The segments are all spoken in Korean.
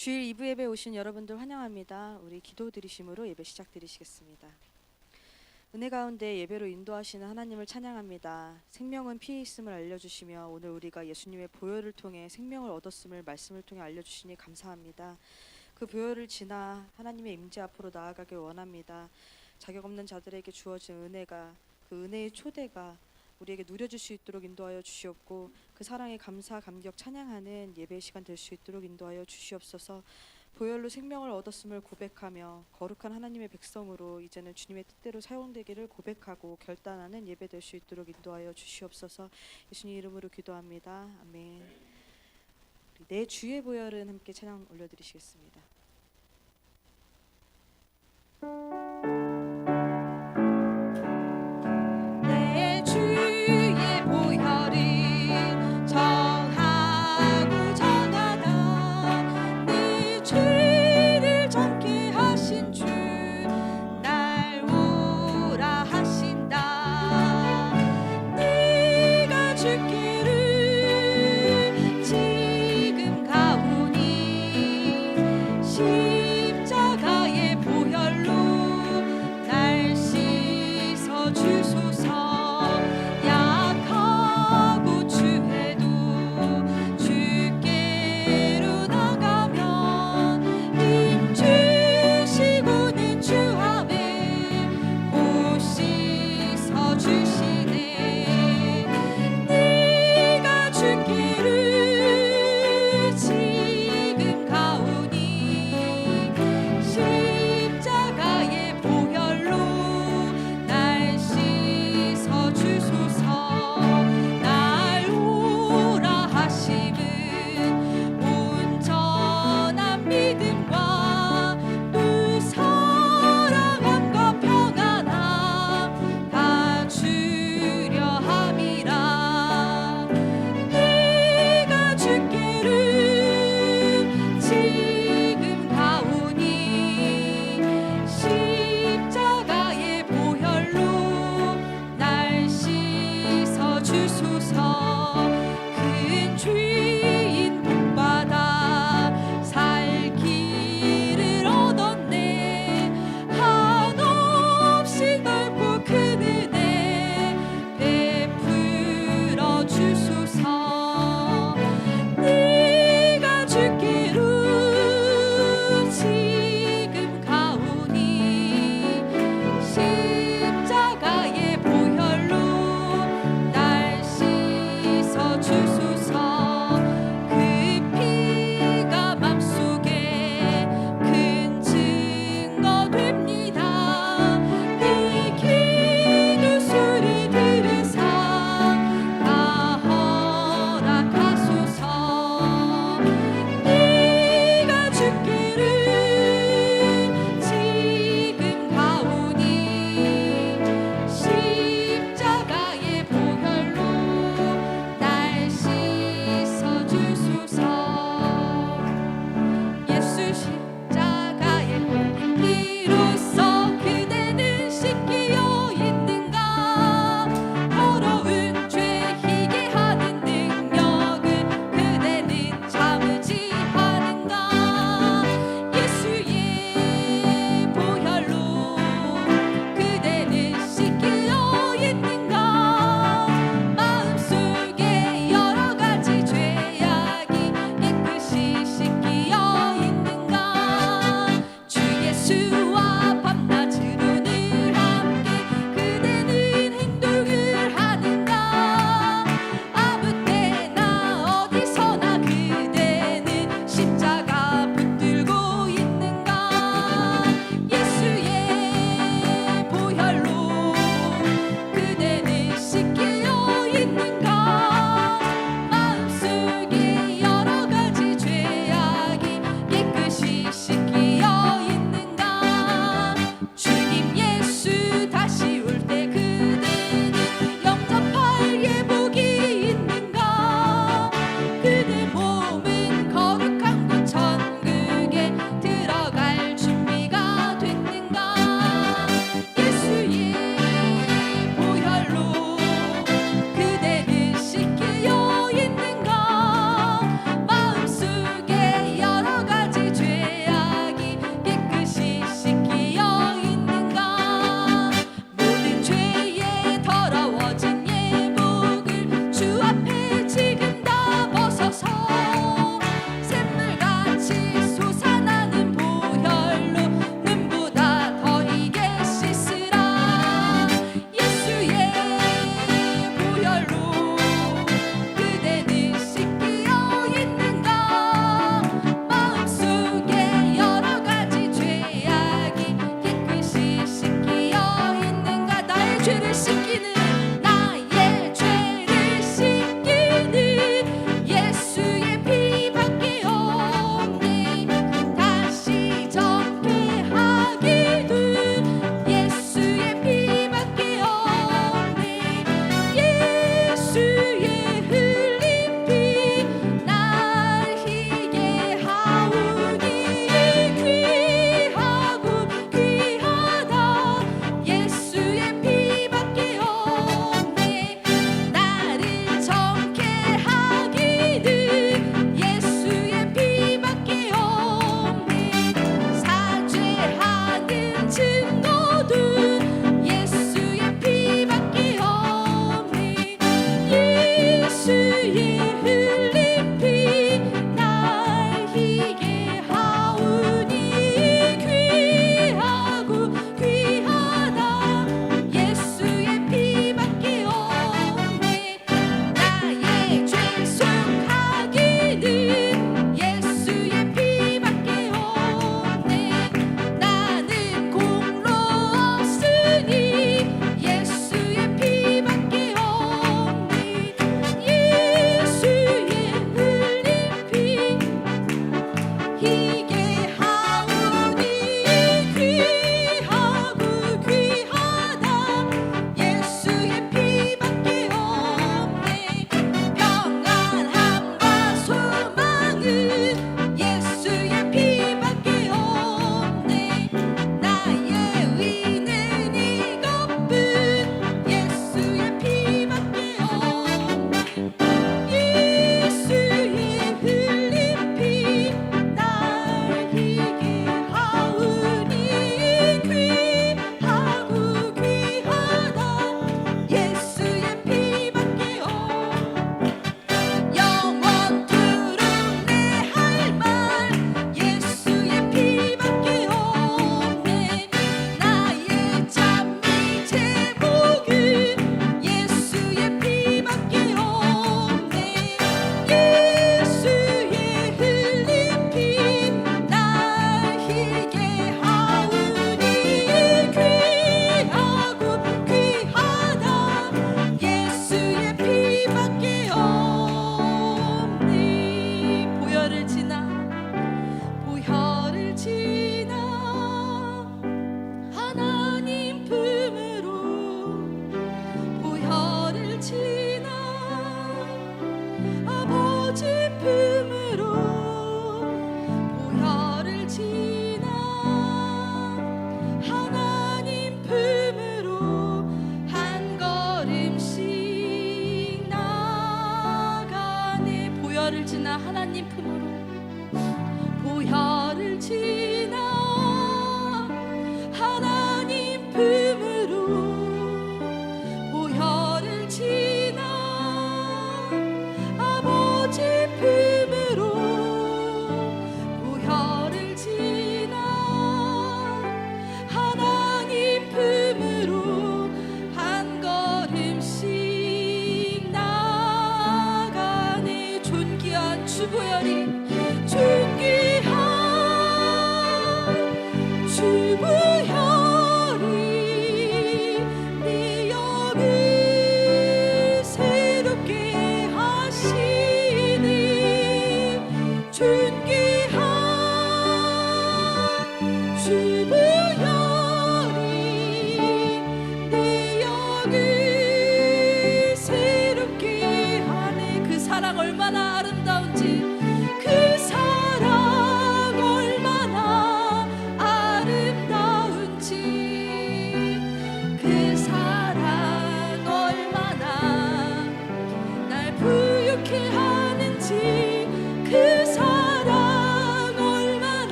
주일 2부 예배 오신 여러분들 환영합니다. 우리 기도 드리심으로 예배 시작드리시겠습니다. 은혜 가운데 예배로 인도하시는 하나님을 찬양합니다. 생명은 피에 있음을 알려주시며 오늘 우리가 예수님의 보혈을 통해 생명을 얻었음을 말씀을 통해 알려주시니 감사합니다. 그 보혈을 지나 하나님의 임재 앞으로 나아가길 원합니다. 자격 없는 자들에게 주어진 은혜가, 그 은혜의 초대가 우리에게 누려질 수 있도록 인도하여 주시옵고, 그 사랑에 감사 감격 찬양하는 예배 시간 될 수 있도록 인도하여 주시옵소서. 보혈로 생명을 얻었음을 고백하며 거룩한 하나님의 백성으로 이제는 주님의 뜻대로 사용되기를 고백하고 결단하는 예배 될 수 있도록 인도하여 주시옵소서. 예수님 이름으로 기도합니다. 아멘. 내 주의 보혈은 함께 찬양 올려드리시겠습니다. 내 주의 보혈이 정하고 정하다. 내 죄를 정케 하신 주 날 오라 하신다. 네가 죽기를 지금 가오니 십자가의 보혈로 날 씻어 주소서. 약하고 추해도 주께로 나가면 힘 주시고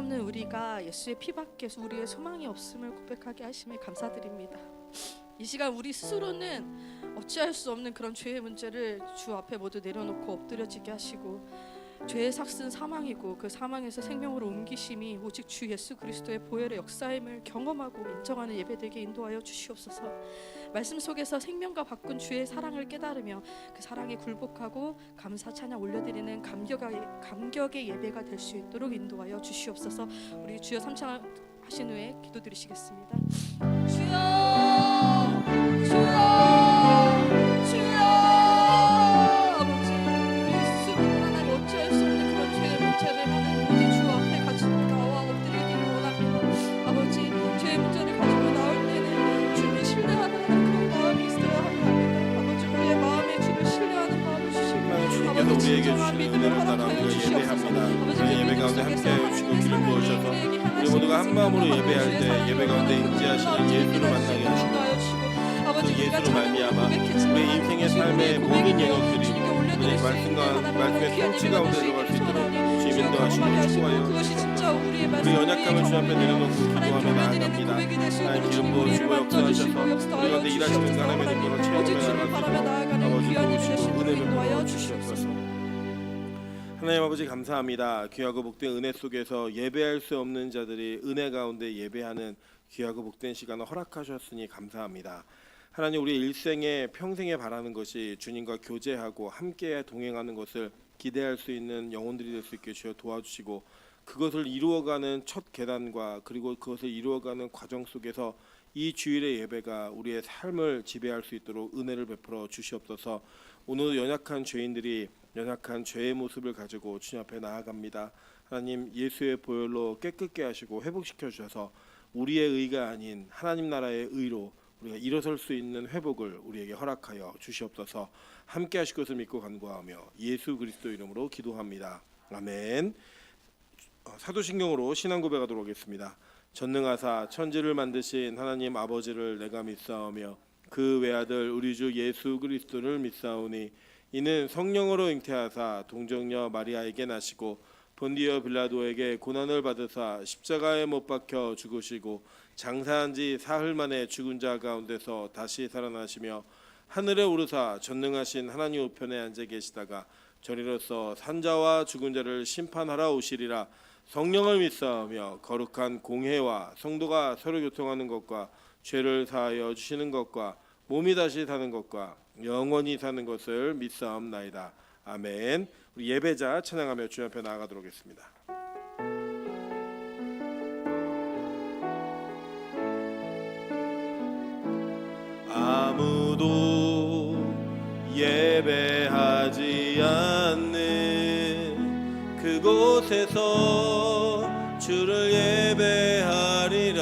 없는 우리가 예수의 피밖에서 우리의 소망이 없음을 고백하게 하심에 감사드립니다. 이 시간 우리 스스로는 어찌할 수 없는 그런 죄의 문제를 주 앞에 모두 내려놓고 엎드려지게 하시고, 죄의 삭은 사망이고 그 사망에서 생명으로 옮기심이 오직 주 예수 그리스도의 보혈의 역사임을 경험하고 인정하는 예배되게 인도하여 주시옵소서. 말씀 속에서 생명과 바꾼 주의 사랑을 깨달으며 그 사랑에 굴복하고 감사 찬양 올려드리는 감격의 예배가 될 수 있도록 인도하여 주시옵소서. 우리 주여 삼창하신 후에 기도드리시겠습니다. 주여, 주여, 주여. 아버지, 우리 스스로는 하나님 어찌할 수 없는 그런 죄의 문제를 하나님 오직 주 앞에 가지고 나와 엎드리기를 원합니다. 아버지, 죄의 문제를 가지고 나올 때는 주를 신뢰하는 그런 마음이 있어야 합니다. 아버지, 우리의 마음에 주를 신뢰하는 마음을 주시고, 아버지 진정한 믿음을 허락하여 주시옵소서. 아버지, 그 예배 가운데 함께하여 주시고 기름 부으셔서 우리 모두가 한 마음으로 예배할 때 예배 가운데 임재하시는 예수를 만나게 하시고, 그 예수로 말미암아 우리 인생의 삶의 모든 영역들이 우리 말씀의 통치 가운데 들어갈 수 있도록 주님 인도하시고 축복하여 우리 연약함을 주 앞에 내려놓고 기도하며 나아갑니다. 하나님 기름 부으시고 역사하셔서 우리 가운데 일하시는 하나님의 능력을 체험해 나갈 수 있도록 아버지 도우시고 은혜 베풀어 주시옵소서. 하나님 아버지 감사합니다. 귀하고 복된 은혜 속에서 예배할 수 없는 자들이 은혜 가운데 예배하는 귀하고 복된 시간을 허락하셨으니 감사합니다. 하나님, 우리 일생에 평생에 바라는 것이 주님과 교제하고 함께 동행하는 것을 기대할 수 있는 영혼들이 될 수 있게 주여 도와주시고, 그것을 이루어가는 첫 계단과 그리고 그것을 이루어가는 과정 속에서 이 주일의 예배가 우리의 삶을 지배할 수 있도록 은혜를 베풀어 주시옵소서. 오늘 연약한 죄인들이 연약한 죄의 모습을 가지고 주님 앞에 나아갑니다. 하나님, 예수의 보혈로 깨끗게 하시고 회복시켜 주셔서 우리의 의가 아닌 하나님 나라의 의로 우리가 일어설 수 있는 회복을 우리에게 허락하여 주시옵소서. 함께 하실 것을 믿고 간구하며 예수 그리스도 이름으로 기도합니다. 아멘. 사도신경으로 신앙 고백하도록 하겠습니다. 전능하사 천지를 만드신 하나님 아버지를 내가 믿사오며 그 외아들 우리 주 예수 그리스도를 믿사오니 이는 성령으로 잉태하사 동정녀 마리아에게 나시고 본디어 빌라도에게 고난을 받으사 십자가에 못 박혀 죽으시고 장사한 지 사흘 만에 죽은 자 가운데서 다시 살아나시며 하늘에 오르사 전능하신 하나님 우편에 앉아 계시다가 저리로서 산자와 죽은 자를 심판하러 오시리라. 성령을 믿사오며 거룩한 공회와 성도가 서로 교통하는 것과 죄를 사하여 주시는 것과 몸이 다시 사는 것과 영원히 사는 것을 믿사옵나이다. 아멘. 우리 예배자 찬양하며 주님 앞에 나아가도록 하겠습니다. 아무도 예배하지 않는 그곳에서 주를 예배하리라.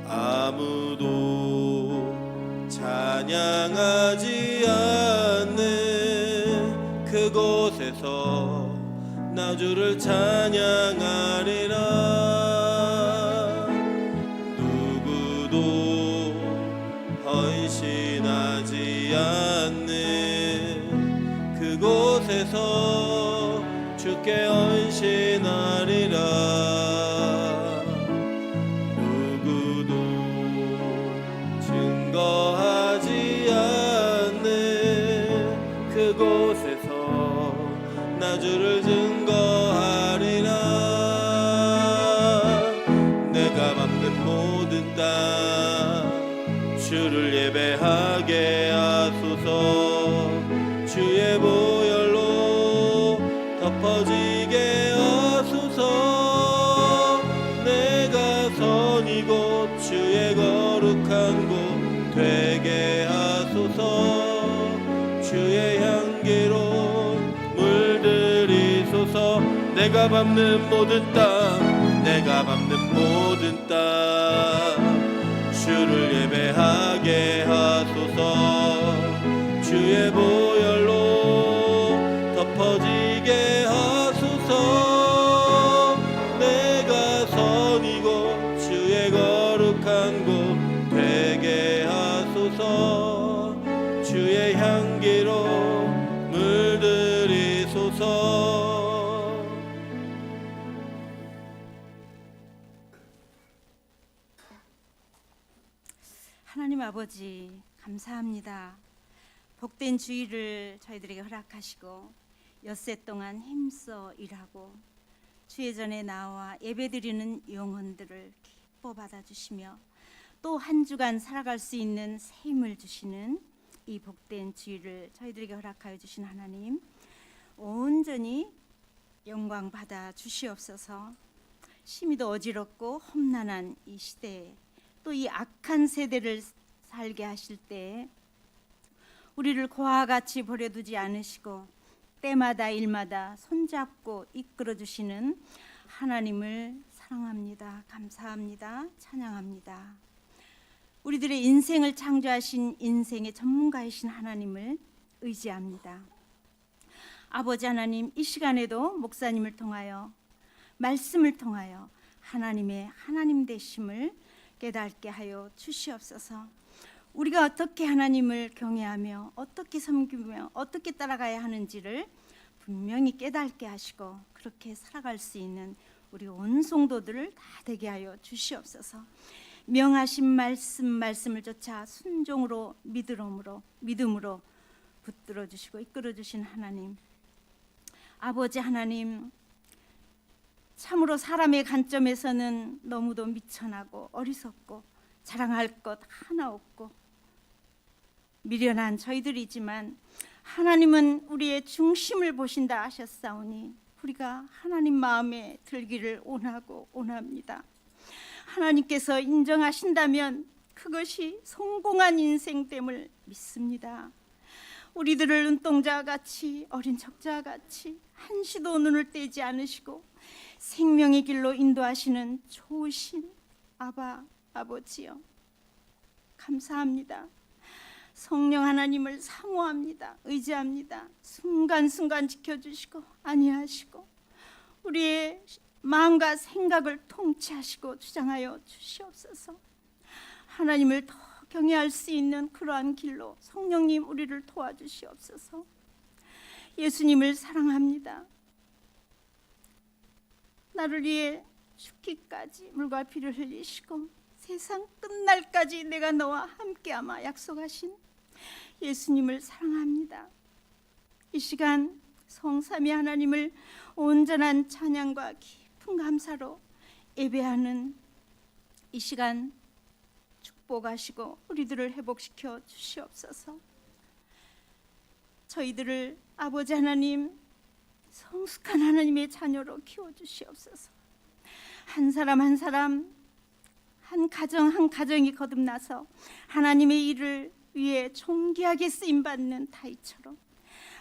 아무도 찬양하지 않는 그곳에서 나 주를 찬양하리라. 누구도 헌신하지 않는 그곳에서 주께 헌신하리라. 누구도 증거하지 않는 그곳에서 나 주를 증거하리라. 내가 밟는 모든 땅 주를 예배하게 하소서. 주의 보혈로 덮어지게 하소서. 내가 선 이곳 주의 거룩한 곳 되게 하소서. 주의 향기로 물들이소서. 내가 밟는 모든 땅, 내가 밟는 모든 땅 주를 예배하게 하소서. 주의 보혈로 덮어지게 하소서. 내가 선 이곳 주의 거룩한 곳 되게 하소서. 주의 향기로 물들이소서. 아버지 감사합니다. 복된 주일을 저희들에게 허락하시고 엿새 동안 힘써 일하고 주의 전에 나와 예배드리는 영혼들을 기뻐 받아주시며 또 한 주간 살아갈 수 있는 새 힘을 주시는 이 복된 주일을 저희들에게 허락하여 주신 하나님, 온전히 영광 받아 주시옵소서. 심히도 어지럽고 험난한 이 시대에 또 이 악한 세대를 살게 하실 때 우리를 고와 같이 버려두지 않으시고 때마다 일마다 손잡고 이끌어 주시는 하나님을 사랑합니다. 감사합니다. 찬양합니다. 우리들의 인생을 창조하신 인생의 전문가이신 하나님을 의지합니다. 아버지 하나님, 이 시간에도 목사님을 통하여 말씀을 통하여 하나님의 하나님 되심을 깨닫게 하여 주시옵소서. 우리가 어떻게 하나님을 경외하며 어떻게 섬기며 어떻게 따라가야 하는지를 분명히 깨닫게 하시고 그렇게 살아갈 수 있는 우리 온 성도들을 다 되게 하여 주시옵소서. 명하신 말씀을 쫓아 순종으로 믿음으로 붙들어 주시고 이끌어 주신 하나님, 아버지 하나님, 참으로 사람의 관점에서는 너무도 미천하고 어리석고 자랑할 것 하나 없고 미련한 저희들이지만 하나님은 우리의 중심을 보신다 하셨사오니 우리가 하나님 마음에 들기를 원합니다. 하나님께서 인정하신다면 그것이 성공한 인생됨을 믿습니다. 우리들을 눈동자같이 어린 척자같이 한시도 눈을 떼지 않으시고 생명의 길로 인도하시는 좋으신 아버지여, 감사합니다. 성령 하나님을 사모합니다. 의지합니다. 순간순간 지켜주시고 안위하시고 우리의 마음과 생각을 통치하시고 주장하여 주시옵소서. 하나님을 더 경외할 수 있는 그러한 길로 성령님 우리를 도와주시옵소서. 예수님을 사랑합니다. 나를 위해 죽기까지 물과 피를 흘리시고 세상 끝날까지 내가 너와 함께하마 약속하신 예수님을 사랑합니다. 이 시간 성삼위 하나님을 온전한 찬양과 깊은 감사로 예배하는 이 시간 축복하시고 우리들을 회복시켜 주시옵소서. 저희들을 아버지 하나님 성숙한 하나님의 자녀로 키워주시옵소서. 한 사람 한 사람, 한 가정 한 가정이 거듭나서 하나님의 일을 위해 존귀하게 쓰임받는 다윗처럼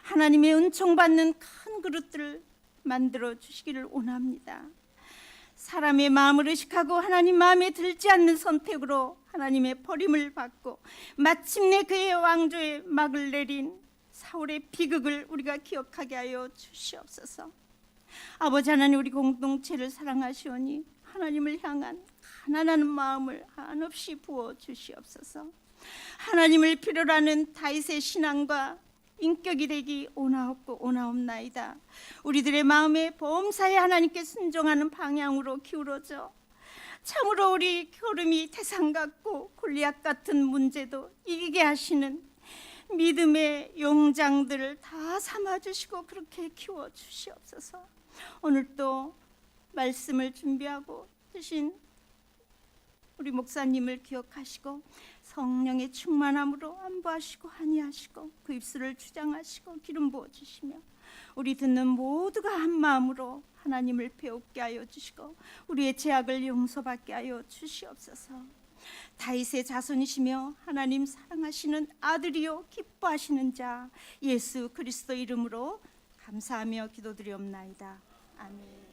하나님의 은총받는 큰 그릇들을 만들어 주시기를 원합니다. 사람의 마음을 의식하고 하나님 마음에 들지 않는 선택으로 하나님의 버림을 받고 마침내 그의 왕조에 막을 내린 사울의 비극을 우리가 기억하게 하여 주시옵소서. 아버지 하나님, 우리 공동체를 사랑하시오니 하나님을 향한 가난한 마음을 한없이 부어 주시옵소서. 하나님을 필요로 하는 다윗의 신앙과 인격이 되기 원하옵나이다. 우리들의 마음에 범사에 하나님께 순종하는 방향으로 기울어져 참으로 우리 겨름이 태산 같고 골리앗 같은 문제도 이기게 하시는 믿음의 용장들을 다 삼아주시고 그렇게 키워주시옵소서. 오늘도 말씀을 준비하고 주신 우리 목사님을 기억하시고 성령의 충만함으로 안보하시고 한의하시고 그 입술을 주장하시고 기름 부어주시며 우리 듣는 모두가 한 마음으로 하나님을 배우게 하여 주시고 우리의 죄악을 용서받게 하여 주시옵소서. 다윗의 자손이시며 하나님 사랑하시는 아들이요 기뻐하시는 자 예수 그리스도 이름으로 감사하며 기도드리옵나이다. 아멘.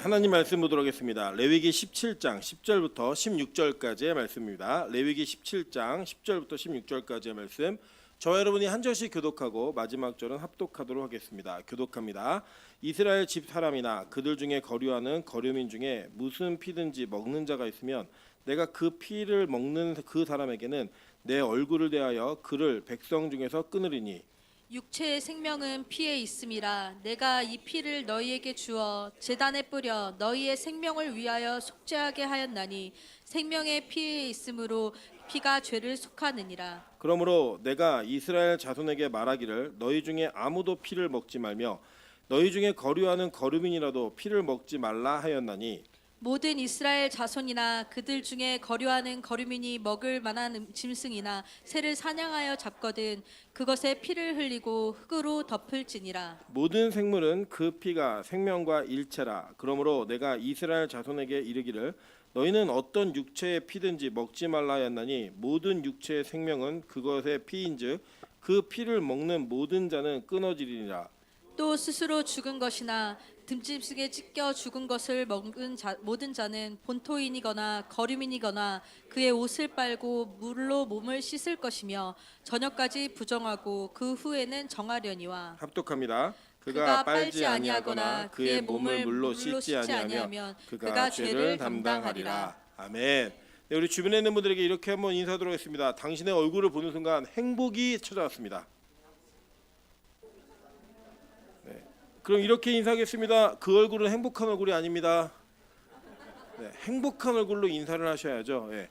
하나님 말씀 보도록 하겠습니다. 레위기 17장 10절부터 16절까지의 말씀입니다. 레위기 17장 10절부터 16절까지의 말씀. 저와 여러분이 한 절씩 교독하고 마지막 절은 합독하도록 하겠습니다. 교독합니다. 이스라엘 집 사람이나 그들 중에 거류하는 거류민 중에 무슨 피든지 먹는 자가 있으면 내가 그 피를 먹는 그 사람에게는 내 얼굴을 대하여 그를 백성 중에서 끊으리니 육체의 생명은 피에 있음이라 내가 이 피를 너희에게 주어 제단에 뿌려 너희의 생명을 위하여 속죄하게 하였나니 생명의 피에 있으므로 피가 죄를 속하느니라. 그러므로 내가 이스라엘 자손에게 말하기를 너희 중에 아무도 피를 먹지 말며 너희 중에 거류하는 거류민이라도 피를 먹지 말라 하였나니 모든 이스라엘 자손이나 그들 중에 거류하는 거류민이 먹을 만한 짐승이나 새를 사냥하여 잡거든 그것에 피를 흘리고 흙으로 덮을지니라. 모든 생물은 그 피가 생명과 일체라. 그러므로 내가 이스라엘 자손에게 이르기를 너희는 어떤 육체의 피든지 먹지 말라 하였나니 모든 육체의 생명은 그것의 피인즉 그 피를 먹는 모든 자는 끊어지리니라. 또 스스로 죽은 것이나 듬짐승에 찢겨 죽은 것을 먹은 모든 자는 본토인이거나 거류민이거나 그의 옷을 빨고 물로 몸을 씻을 것이며 저녁까지 부정하고 그 후에는 정하려니와. 합독합니다. 그가 빨지 아니하거나 그의 몸을 물로 씻지 아니하면 그가 죄를 담당하리라. 아멘. 네, 우리 주변에 있는 분들에게 이렇게 한번 인사드리도록 하겠습니다. 당신의 얼굴을 보는 순간 행복이 찾아왔습니다. 그럼 이렇게 인사하겠습니다. 그 얼굴은 행복한 얼굴이 아닙니다. 네, 행복한 얼굴로 인사를 하셔야죠. 네.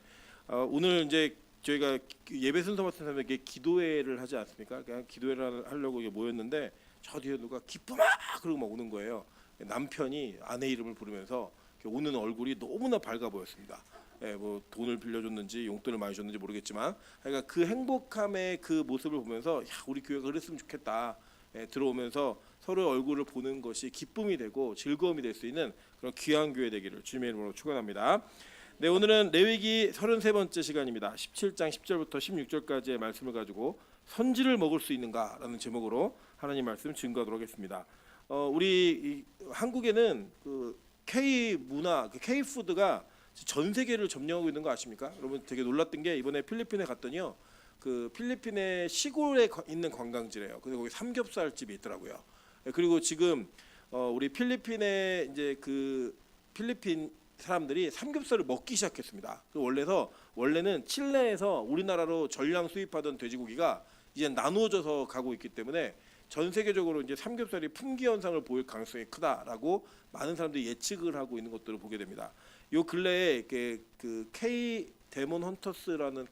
오늘 이제 저희가 예배 순서 맡은 사람에게 기도회를 하지 않습니까? 그냥 기도회를 하려고 모였는데 저 뒤에 누가 기쁨아 그러고 막 오는 거예요. 남편이 아내 이름을 부르면서 오는 얼굴이 너무나 밝아 보였습니다. 예, 뭐 돈을 빌려줬는지 용돈을 많이 줬는지 모르겠지만, 그러니까 그 행복함의 그 모습을 보면서 야, 우리 교회가 그랬으면 좋겠다. 예, 들어오면서 서로의 얼굴을 보는 것이 기쁨이 되고 즐거움이 될 수 있는 그런 귀한 교회 되기를 주님의 이름으로 축원합니다. 네, 오늘은 레위기 33번째 시간입니다. 17장 10절부터 16절까지의 말씀을 가지고 선지를 먹을 수 있는가라는 제목으로 하나님 말씀 증거하도록 하겠습니다. 우리 한국에는 그 K 문화, 그 K 푸드가 전 세계를 점령하고 있는 거 아십니까? 여러분 되게 놀랐던 게 이번에 필리핀에 갔더니요, 그 필리핀의 시골에 있는 관광지래요. 그래서 거기 삼겹살 집이 있더라고요. 그리고 지금 우리 필리핀의 이제 그 필리핀 사람들이 삼겹살을 먹기 시작했습니다. 원래는 칠레에서 우리나라로 전량 수입하던 돼지고기가 이제 나누어져서 가고 있기 때문에 전 세계적으로 이제 삼겹살이 품귀 현상을 보일 가능성이 크다라고 많은 사람들이 예측을 하고 있는 것들을 보게 됩니다. 요 근래에 이렇게 그 K-팝 데몬 헌터스라는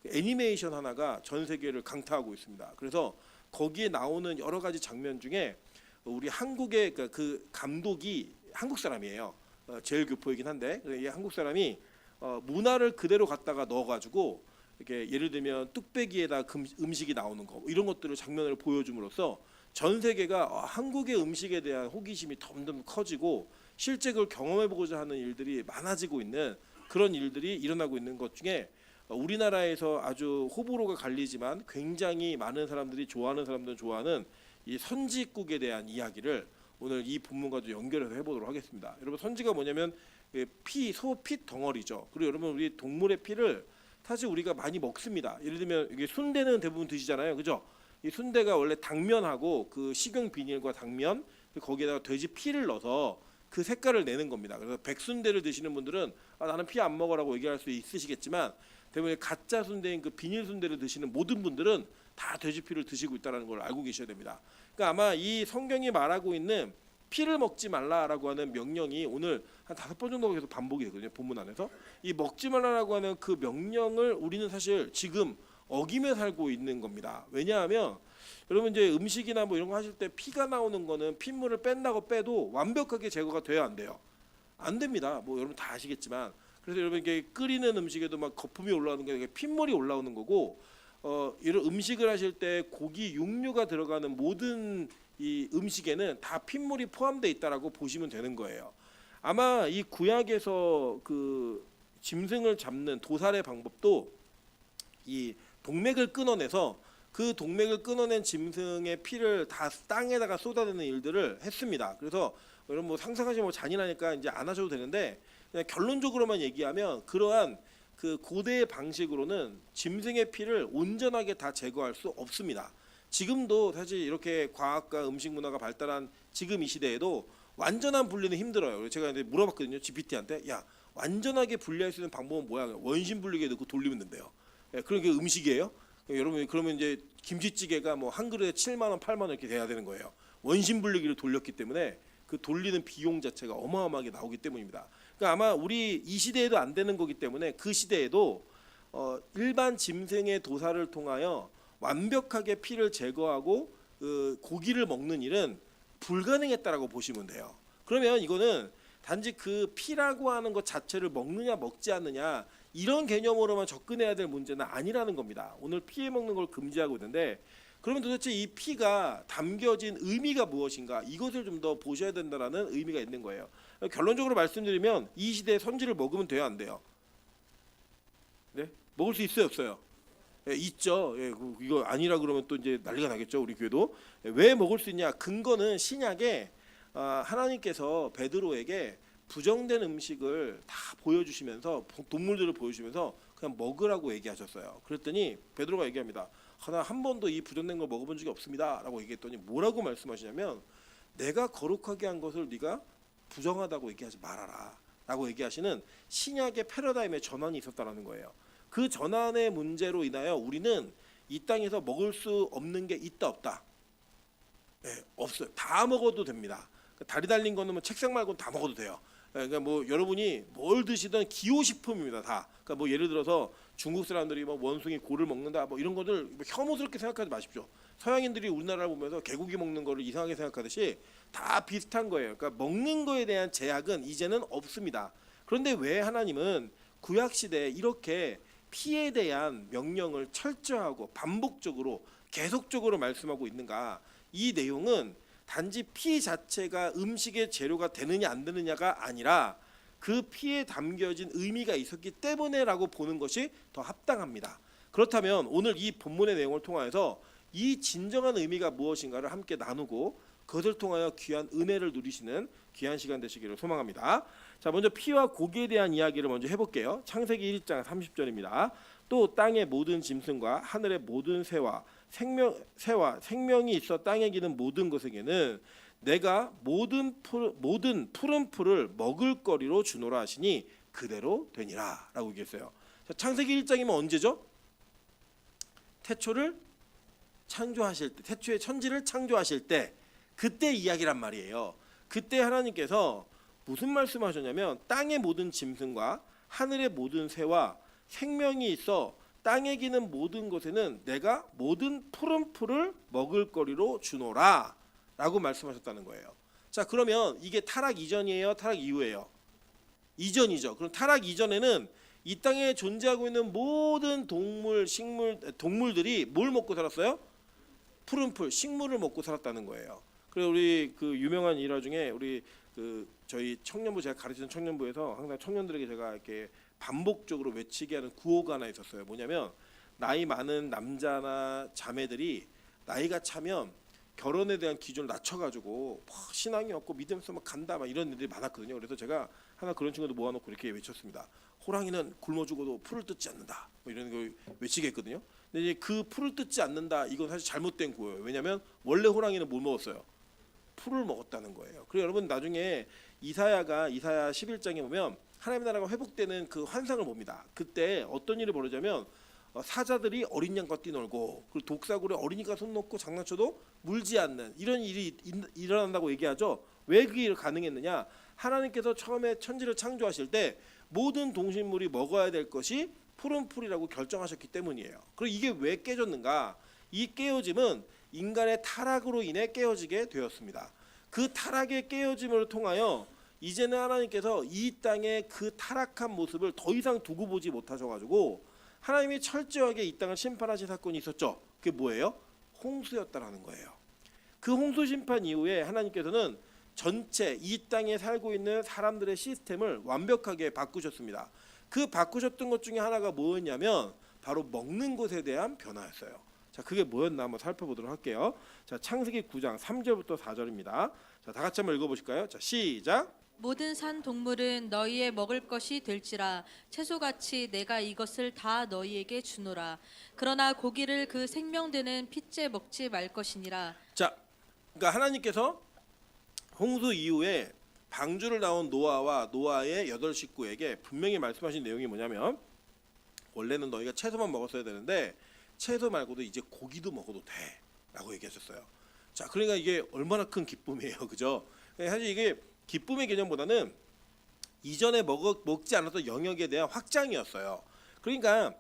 애니메이션 하나가 전 세계를 강타하고 있습니다. 그래서 거기에 나오는 여러 가지 장면 중에 우리 한국의 그 감독이 한국 사람이에요. 제일 교포이긴 한데 이 한국 사람이 문화를 그대로 갖다가 넣어가지고 이렇게 예를 들면 뚝배기에다 음식이 나오는 거 이런 것들을 장면을 보여줌으로써 전 세계가 한국의 음식에 대한 호기심이 점점 커지고 실제 그걸 경험해보고자 하는 일들이 많아지고 있는 그런 일들이 일어나고 있는 것 중에 우리나라에서 아주 호불호가 갈리지만 굉장히 많은 사람들이 좋아하는 이 선지국에 대한 이야기를 오늘 이 본문과도 연결해서 해보도록 하겠습니다. 여러분, 선지가 뭐냐면 소 핏 덩어리죠. 그리고 여러분, 우리 동물의 피를 사실 우리가 많이 먹습니다. 예를 들면 이게 순대는 대부분 드시잖아요, 그죠? 이 순대가 원래 당면하고 그 식용 비닐과 당면 거기에다가 돼지 피를 넣어서 그 색깔을 내는 겁니다. 그래서 백순대를 드시는 분들은 나는 피 안 먹어라고 얘기할 수 있으시겠지만 대부분 가짜 순대인 그 비닐 순대를 드시는 모든 분들은 다 돼지 피를 드시고 있다는 걸 알고 계셔야 됩니다. 그러니까 아마 이 성경이 말하고 있는 피를 먹지 말라라고 하는 명령이 오늘 한 5번 정도 계속 반복이 되거든요. 본문 안에서 이 먹지 말라라고 하는 그 명령을 우리는 사실 지금 어기며 살고 있는 겁니다. 왜냐하면 여러분 이제 음식이나 뭐 이런 거 하실 때 피가 나오는 거는 핏물을 뺀다고 빼도 완벽하게 제거가 돼야 안 돼요. 안 됩니다. 뭐 여러분 다 아시겠지만 그래서 여러분 이게 끓이는 음식에도 막 거품이 올라오는 게 핏물이 올라오는 거고 이런 음식을 하실 때 고기 육류가 들어가는 모든 이 음식에는 다 핏물이 포함되어 있다라고 보시면 되는 거예요. 아마 이 구약에서 그 짐승을 잡는 도살의 방법도 이 동맥을 끊어내서 그 동맥을 끊어낸 짐승의 피를 다 땅에다가 쏟아내는 일들을 했습니다. 그래서 여러분 뭐 상상하시면 잔인하니까 이제 안 하셔도 되는데 그냥 결론적으로만 얘기하면 그러한 그 고대의 방식으로는 짐승의 피를 온전하게 다 제거할 수 없습니다. 지금도 사실 이렇게 과학과 음식 문화가 발달한 지금 이 시대에도 완전한 분리는 힘들어요. 제가 이제 물어봤거든요, GPT한테. 야, 완전하게 분리할 수 있는 방법은 뭐야? 원심 분리기에 넣고 돌리면 된대요. 예, 그런 게 음식이에요. 여러분 그러면 이제 김치찌개가 뭐 한 그릇에 7만 원, 8만 원 이렇게 돼야 되는 거예요. 원심 분리기를 돌렸기 때문에 그 돌리는 비용 자체가 어마어마하게 나오기 때문입니다. 그러니까 아마 우리 이 시대에도 안 되는 거기 때문에 그 시대에도 일반 짐승의 도살을 통하여 완벽하게 피를 제거하고 고기를 먹는 일은 불가능했다라고 보시면 돼요. 그러면 이거는 단지 그 피라고 하는 것 자체를 먹느냐 먹지 않느냐 이런 개념으로만 접근해야 될 문제는 아니라는 겁니다. 오늘 피해 먹는 걸 금지하고 있는데 그러면 도대체 이 피가 담겨진 의미가 무엇인가 이것을 좀 더 보셔야 된다라는 의미가 있는 거예요. 결론적으로 말씀드리면 이 시대에 선지를 먹으면 돼요, 안 돼요? 네? 먹을 수 있어요, 없어요? 예, 있죠. 예, 이거 아니라 그러면 또 이제 난리가 나겠죠, 우리 교회도. 예, 왜 먹을 수 있냐? 근거는 신약에 하나님께서 베드로에게 부정된 음식을 다 보여주시면서 동물들을 보여주시면서 그냥 먹으라고 얘기하셨어요. 그랬더니 베드로가 얘기합니다. 나 한 번도 이 부정된 걸 먹어본 적이 없습니다라고 얘기했더니 뭐라고 말씀하시냐면 내가 거룩하게 한 것을 네가 부정하다고 얘기하지 말아라라고 얘기하시는 신약의 패러다임의 전환이 있었다라는 거예요. 그 전환의 문제로 인하여 우리는 이 땅에서 먹을 수 없는 게 있다 없다? 네, 없어요. 다 먹어도 됩니다. 다리 달린 거는 뭐 책상 말고는 다 먹어도 돼요. 그러니까 뭐 여러분이 뭘 드시든 기호식품입니다. 다. 그러니까 뭐 예를 들어서 중국 사람들이 뭐 원숭이 고를 먹는다 뭐 이런 것들 뭐 혐오스럽게 생각하지 마십시오. 서양인들이 우리나라를 보면서 개고기 먹는 거를 이상하게 생각하듯이 다 비슷한 거예요. 그러니까 먹는 거에 대한 제약은 이제는 없습니다. 그런데 왜 하나님은 구약 시대에 이렇게 피에 대한 명령을 철저하고 반복적으로 계속적으로 말씀하고 있는가? 이 내용은 단지 피 자체가 음식의 재료가 되느냐 안 되느냐가 아니라 그 피에 담겨진 의미가 있었기 때문에라고 보는 것이 더 합당합니다. 그렇다면 오늘 이 본문의 내용을 통하여서 이 진정한 의미가 무엇인가를 함께 나누고 그것을 통하여 귀한 은혜를 누리시는 귀한 시간 되시기를 소망합니다. 자, 먼저 피와 고기에 대한 이야기를 먼저 해볼게요. 창세기 1장 30절입니다. 또 땅의 모든 짐승과 하늘의 모든 새와 생명이 있어 땅에 기는 모든 것에게는 내가 모든 푸른 풀을 먹을 거리로 주노라 하시니 그대로 되니라 라고 얘기했어요. 자, 창세기 1장이면 언제죠? 태초를 창조하실 때, 태초의 천지를 창조하실 때 그때 이야기란 말이에요. 그때 하나님께서 무슨 말씀하셨냐면 땅의 모든 짐승과 하늘의 모든 새와 생명이 있어 땅에 기는 모든 것에는 내가 모든 푸른 풀을 먹을 거리로 주노라 라고 말씀하셨다는 거예요. 자, 그러면 이게 타락 이전이에요? 타락 이후예요? 이전이죠. 그럼 타락 이전에는 이 땅에 존재하고 있는 모든 동물들이 뭘 먹고 살았어요? 푸른 풀, 식물을 먹고 살았다는 거예요. 그래서 우리 그 유명한 일화 중에 우리 그 저희 청년부 제가 가르치는 청년부에서 항상 청년들에게 제가 이렇게 반복적으로 외치게 하는 구호가 하나 있었어요. 뭐냐면 나이 많은 남자나 자매들이 나이가 차면 결혼에 대한 기준을 낮춰가지고 신앙이 없고 믿음 없어 막 간다 막 이런 애들이 많았거든요. 그래서 제가 하나 그런 친구들 모아놓고 이렇게 외쳤습니다. 호랑이는 굶어 죽어도 풀을 뜯지 않는다. 뭐 이런 거 외치게 했거든요. 근데 이제 그 풀을 뜯지 않는다 이건 사실 잘못된 구호예요. 왜냐하면 원래 호랑이는 뭘 먹었어요? 풀을 먹었다는 거예요. 그리고 여러분 나중에 이사야 11장에 보면 하나님의 나라가 회복되는 그 환상을 봅니다. 그때 어떤 일이 벌어지냐면 사자들이 어린 양과 뛰놀고 그리고 독사굴에 어린이가 손 놓고 장난쳐도 물지 않는 이런 일이 일어난다고 얘기하죠. 왜 그게 가능했느냐? 하나님께서 처음에 천지를 창조하실 때 모든 동식물이 먹어야 될 것이 푸른 풀이라고 결정하셨기 때문이에요. 그리고 이게 왜 깨졌는가? 이 깨어짐은 인간의 타락으로 인해 깨어지게 되었습니다. 그 타락의 깨어짐을 통하여 이제는 하나님께서 이 땅의 그 타락한 모습을 더 이상 두고 보지 못하셔가지고 하나님이 철저하게 이 땅을 심판하신 사건이 있었죠. 그게 뭐예요? 홍수였다라는 거예요. 그 홍수 심판 이후에 하나님께서는 전체 이 땅에 살고 있는 사람들의 시스템을 완벽하게 바꾸셨습니다. 그 바꾸셨던 것 중에 하나가 뭐였냐면 바로 먹는 것에 대한 변화였어요. 자, 그게 뭐였나 한번 살펴보도록 할게요. 자, 창세기 9장 3절부터 4절입니다. 자, 다 같이 한번 읽어보실까요? 자, 시작. 모든 산 동물은 너희의 먹을 것이 될지라 채소같이 내가 이것을 다 너희에게 주노라. 그러나 고기를 그 생명되는 핏째 먹지 말 것이니라. 자, 그러니까 하나님께서 홍수 이후에 방주를 나온 노아와 노아의 8식구에게 분명히 말씀하신 내용이 뭐냐면 원래는 너희가 채소만 먹었어야 되는데 채소 말고도 이제 고기도 먹어도 돼 라고 얘기하셨어요. 자, 그러니까 이게 얼마나 큰 기쁨이에요. 그죠? 사실 이게 기쁨의 개념보다는 이전에 먹지 않았던 영역에 대한 확장이었어요. 그러니까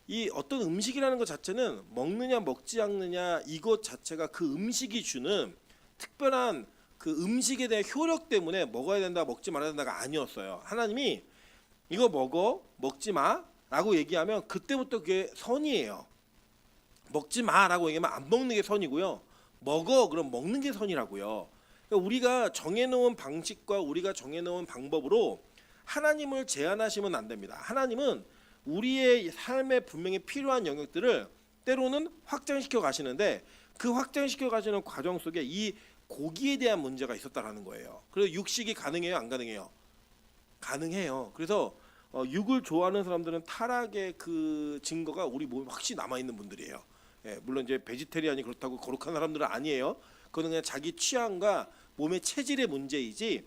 이 어떤 음식이라는 것 자체는 먹느냐 먹지 않느냐 이것 자체가 그 음식이 주는 특별한 그 음식에 대한 효력 때문에 먹어야 된다 먹지 말아야 된다가 아니었어요. 하나님이 이거 먹어 먹지 마 라고 얘기하면 그때부터 그게 선이에요. 먹지 마라고 얘기하면 안 먹는 게 선이고요. 먹어 그럼 먹는 게 선이라고요. 그러니까 우리가 정해놓은 방식과 우리가 정해놓은 방법으로 하나님을 제한하시면 안 됩니다. 하나님은 우리의 삶에 분명히 필요한 영역들을 때로는 확장시켜 가시는데 그 확장시켜 가시는 과정 속에 이 고기에 대한 문제가 있었다라는 거예요. 그래서 육식이 가능해요, 안 가능해요? 가능해요. 그래서 육을 좋아하는 사람들은 타락의 그 증거가 우리 몸에 확실히 남아 있는 분들이에요. 예, 물론 이제 베지테리안이 그렇다고 거룩한 사람들은 아니에요. 그거는 그냥 자기 취향과 몸의 체질의 문제이지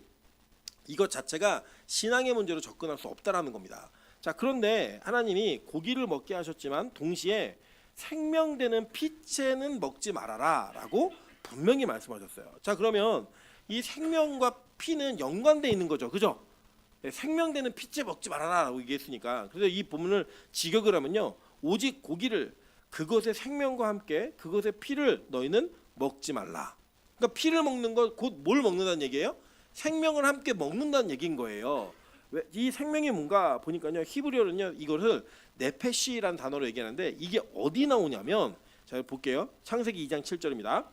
이것 자체가 신앙의 문제로 접근할 수 없다라는 겁니다. 자, 그런데 하나님이 고기를 먹게 하셨지만 동시에 생명되는 피채는 먹지 말아라라고 분명히 말씀하셨어요. 자, 그러면 이 생명과 피는 연관돼 있는 거죠, 그죠? 생명되는 피채 먹지 말아라라고 얘기했으니까. 그래서 이 본문을 직역을 하면요, 오직 고기를 그것의 생명과 함께 그것의 피를 너희는 먹지 말라. 그러니까 피를 먹는 것 곧 뭘 먹는다는 얘기예요? 생명을 함께 먹는다는 얘기인 거예요. 왜? 이 생명이 뭔가 보니까요, 히브리어는요 이거를 네페시라는 단어로 얘기하는데 이게 어디 나오냐면 자 볼게요. 창세기 2장 7절입니다.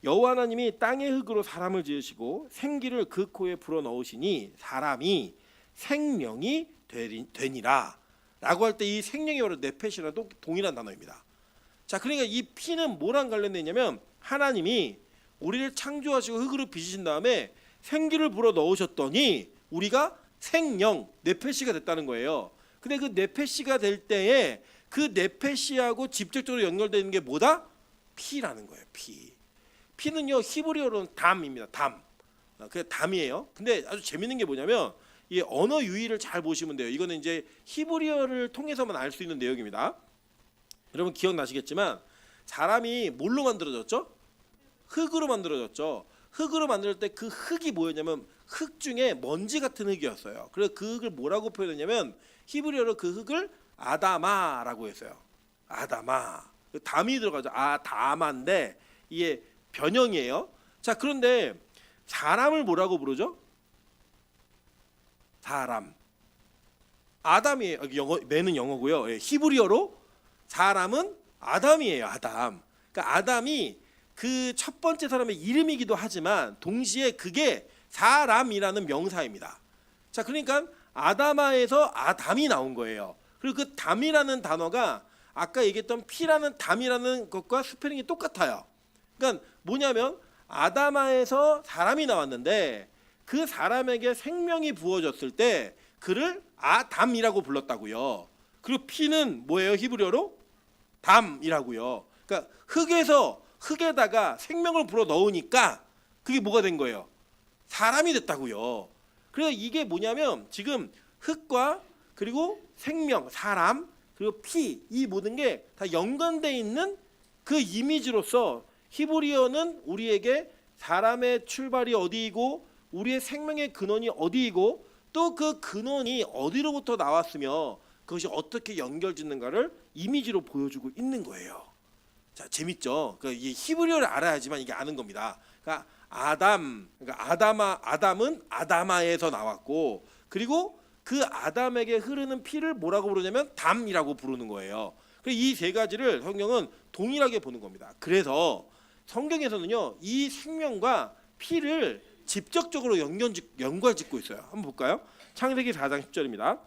여호와 하나님이 땅의 흙으로 사람을 지으시고 생기를 그 코에 불어 넣으시니 사람이 생명이 되니라 라고 할 때 이 생명이 바로 네페시라도 동일한 단어입니다. 자, 그러니까 이 피는 뭐랑 관련돼 있냐면 하나님이 우리를 창조하시고 흙으로 빚으신 다음에 생기를 불어 넣으셨더니 우리가 생명 네페시가 됐다는 거예요. 근데 그 네페시가 될 때에 그 네페시하고 직접적으로 연결되는 게 뭐다? 피라는 거예요. 피는요 히브리어로는 담입니다. 담. 그 담이에요. 근데 아주 재밌는 게 뭐냐면 이 언어 유희를 잘 보시면 돼요. 이거는 이제 히브리어를 통해서만 알 수 있는 내용입니다. 여러분 기억나시겠지만 사람이 뭘로 만들어졌죠? 흙으로 만들어졌죠. 흙으로 만들 때 그 흙이 뭐였냐면 흙 중에 먼지 같은 흙이었어요. 그래서 그 흙을 뭐라고 표현했냐면 히브리어로 그 흙을 아다마라고 했어요. 아다마. 담이 들어가죠. 아다마인데 이게 변형이에요. 자, 그런데 사람을 뭐라고 부르죠? 사람. 아담이에요. 매는 영어고요. 히브리어로 사람은 아담이에요. 아담. 그러니까 아담이 그 첫 번째 사람의 이름이기도 하지만 동시에 그게 사람이라는 명사입니다. 자, 그러니까 아다마에서 아담이 나온 거예요. 그리고 그 담이라는 단어가 아까 얘기했던 피라는 담이라는 것과 스펠링이 똑같아요. 그러니까 뭐냐면 아다마에서 사람이 나왔는데 그 사람에게 생명이 부어졌을 때 그를 아담이라고 불렀다고요. 그리고 피는 뭐예요? 히브리어로 담이라고요. 그러니까 흙에다가 생명을 불어 넣으니까 그게 뭐가 된 거예요? 사람이 됐다고요. 그래서 이게 뭐냐면 지금 흙과 그리고 생명, 사람, 그리고 피, 이 모든 게 다 연관돼 있는 그 이미지로서 히브리어는 우리에게 사람의 출발이 어디이고 우리의 생명의 근원이 어디이고 또 그 근원이 어디로부터 나왔으며 그것이 어떻게 연결짓는가를 이미지로 보여주고 있는 거예요. 자, 재밌죠? 그러니까 이 히브리어를 알아야지만 이게 아는 겁니다. 그러니까 아담은 아다마에서 나왔고 그리고 그 아담에게 흐르는 피를 뭐라고 부르냐면 담이라고 부르는 거예요. 이 세 가지를 성경은 동일하게 보는 겁니다. 그래서 성경에서는요 이 생명과 피를 직접적으로 연관짓고 있어요. 한번 볼까요? 창세기 4장 10절입니다.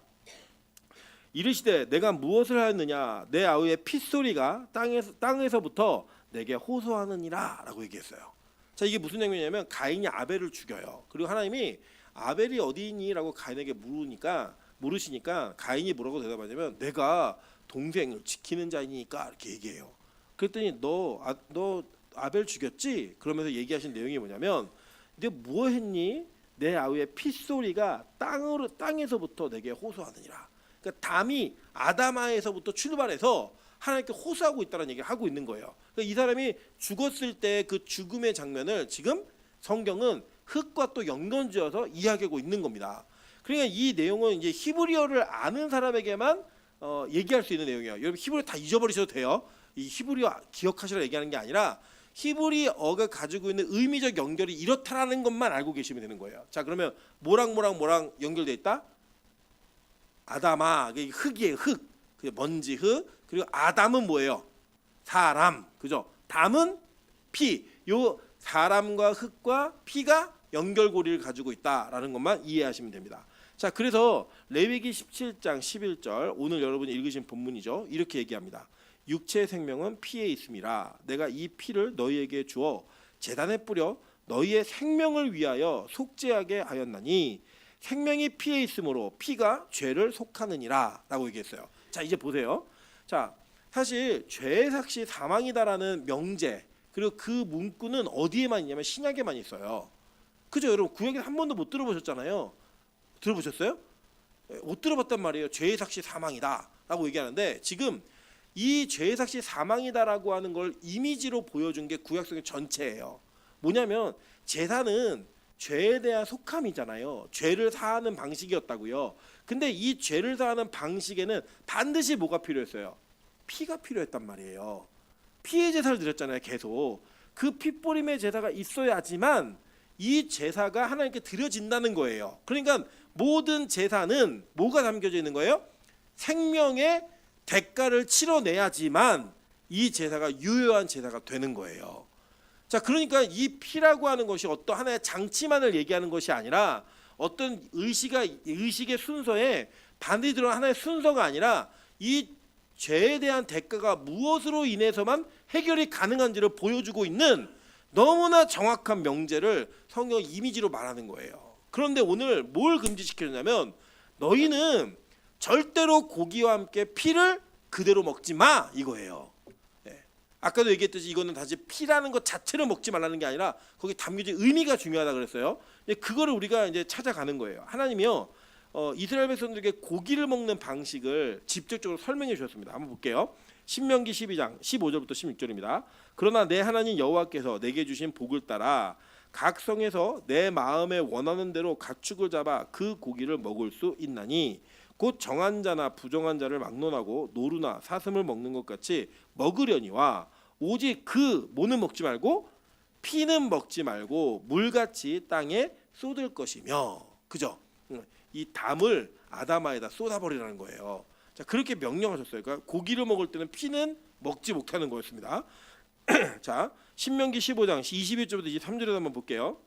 이르시되 내가 무엇을 하였느냐 내 아우의 핏소리가 땅에서부터 내게 호소하느니라 라고 얘기했어요. 자, 이게 무슨 내용이냐면 가인이 아벨을 죽여요. 그리고 하나님이 아벨이 어디 있니? 라고 가인에게 물으시니까 가인이 뭐라고 대답하냐면 내가 동생을 지키는 자이니까 이렇게 얘기해요. 그랬더니 너 아벨 죽였지? 그러면서 얘기하신 내용이 뭐냐면 너 뭐 했니? 내 아우의 핏소리가 땅에서부터 내게 호소하느니라. 그러니까 담이 아담아에서부터 출발해서 하나님께 호소하고 있다는 얘기를 하고 있는 거예요. 그러니까 이 사람이 죽었을 때 그 죽음의 장면을 지금 성경은 흙과 또 연관지어서 이야기하고 있는 겁니다. 그러니까 이 내용은 이제 히브리어를 아는 사람에게만 얘기할 수 있는 내용이에요. 여러분 히브리어 다 잊어버리셔도 돼요. 이 히브리어 기억하시라고 얘기하는 게 아니라 히브리어가 가지고 있는 의미적 연결이 이렇다라는 것만 알고 계시면 되는 거예요. 자, 그러면 뭐랑 연결돼 있다? 아담아, 흙이에요. 흙. 먼지 흙. 그리고 아담은 뭐예요? 사람. 그죠? 담은 피. 요 사람과 흙과 피가 연결고리를 가지고 있다라는 것만 이해하시면 됩니다. 자, 그래서 레위기 17장 11절 오늘 여러분이 읽으신 본문이죠. 이렇게 얘기합니다. 육체의 생명은 피에 있음이라. 내가 이 피를 너희에게 주어 제단에 뿌려 너희의 생명을 위하여 속죄하게 하였나니 생명이 피에 있으므로 피가 죄를 속하느니라 라고 얘기했어요. 자, 이제 보세요. 자, 사실 죄의 삭시 사망이다라는 명제 그리고 그 문구는 어디에만 있냐면 신약에만 있어요. 그죠? 여러분 구약에 한 번도 못 들어보셨잖아요. 들어보셨어요? 못 들어봤단 말이에요. 죄의 삭시 사망이다 라고 얘기하는데 지금 이 죄의 삭시 사망이다라고 하는 걸 이미지로 보여준 게 구약성경 전체예요. 뭐냐면 제사는 죄에 대한 속함이잖아요. 죄를 사하는 방식이었다고요. 근데 이 죄를 사하는 방식에는 반드시 뭐가 필요했어요? 피가 필요했단 말이에요. 피의 제사를 드렸잖아요. 계속 그 피뿌림의 제사가 있어야지만 이 제사가 하나님께 드려진다는 거예요. 그러니까 모든 제사는 뭐가 담겨져 있는 거예요? 생명의 대가를 치러내야지만 이 제사가 유효한 제사가 되는 거예요. 자, 그러니까 이 피라고 하는 것이 어떤 하나의 장치만을 얘기하는 것이 아니라 어떤 의식의 순서에 반드시 들어간 하나의 순서가 아니라 이 죄에 대한 대가가 무엇으로 인해서만 해결이 가능한지를 보여주고 있는 너무나 정확한 명제를 성경 이미지로 말하는 거예요. 그런데 오늘 뭘 금지시켰냐면 너희는 절대로 고기와 함께 피를 그대로 먹지 마 이거예요. 네. 아까도 얘기했듯이 이거는 다시 피라는 것 자체를 먹지 말라는 게 아니라 거기 담겨진 의미가 중요하다 그랬어요. 그거를 우리가 이제 찾아가는 거예요. 하나님이요 이스라엘 백성들에게 고기를 먹는 방식을 직접적으로 설명해 주셨습니다. 한번 볼게요. 신명기 12장 15절부터 16절입니다. 그러나 내 하나님 여호와께서 내게 주신 복을 따라 각 성에서 내 마음에 원하는 대로 가축을 잡아 그 고기를 먹을 수 있나니 곧 정한 자나 부정한 자를 막론하고 노루나 사슴을 먹는 것 같이 먹으려니와 오직 그 뭐는 먹지 말고 피는 먹지 말고 물같이 땅에 쏟을 것이며 그죠? 이 담을 아담아에다 쏟아버리라는 거예요. 자, 그렇게 명령하셨어요. 그러니까 고기를 먹을 때는 피는 먹지 못하는 거였습니다. 자, 신명기 15장 21절부터 23절에 한번 볼게요.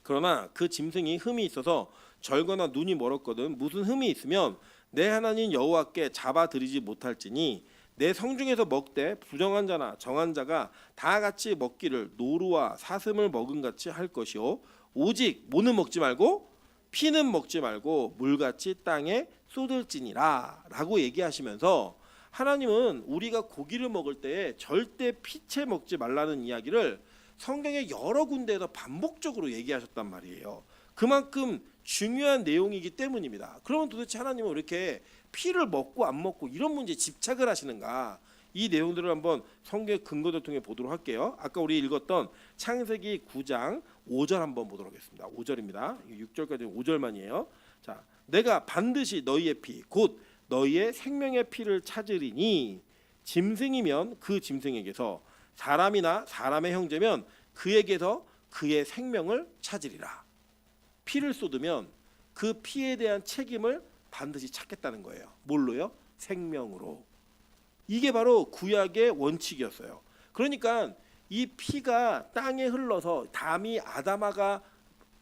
그러나 그 짐승이 흠이 있어서 절거나 눈이 멀었거든 무슨 흠이 있으면 내 하나님 여호와께 잡아들이지 못할지니 내 성중에서 먹되 부정한 자나 정한 자가 다 같이 먹기를 노루와 사슴을 먹은 같이 할 것이요 오직 뭐는 먹지 말고 피는 먹지 말고 물같이 땅에 쏟을지니라 라고 얘기하시면서 하나님은 우리가 고기를 먹을 때 절대 피채 먹지 말라는 이야기를 성경의 여러 군데에서 반복적으로 얘기하셨단 말이에요. 그만큼 중요한 내용이기 때문입니다. 그러면 도대체 하나님은 왜 이렇게 피를 먹고 안 먹고 이런 문제에 집착을 하시는가? 이 내용들을 한번 성경의 근거를 통해 보도록 할게요. 아까 우리 읽었던 창세기 9장 5절 한번 보도록 하겠습니다. 5절입니다. 6절까지 5절만이에요. 자, 내가 반드시 너희의 피 곧 너희의 생명의 피를 찾으리니 짐승이면 그 짐승에게서 사람이나 사람의 형제면 그에게서 그의 생명을 찾으리라. 피를 쏟으면 그 피에 대한 책임을 반드시 찾겠다는 거예요. 뭘로요? 생명으로. 이게 바로 구약의 원칙이었어요. 그러니까 이 피가 땅에 흘러서 담이 아담아가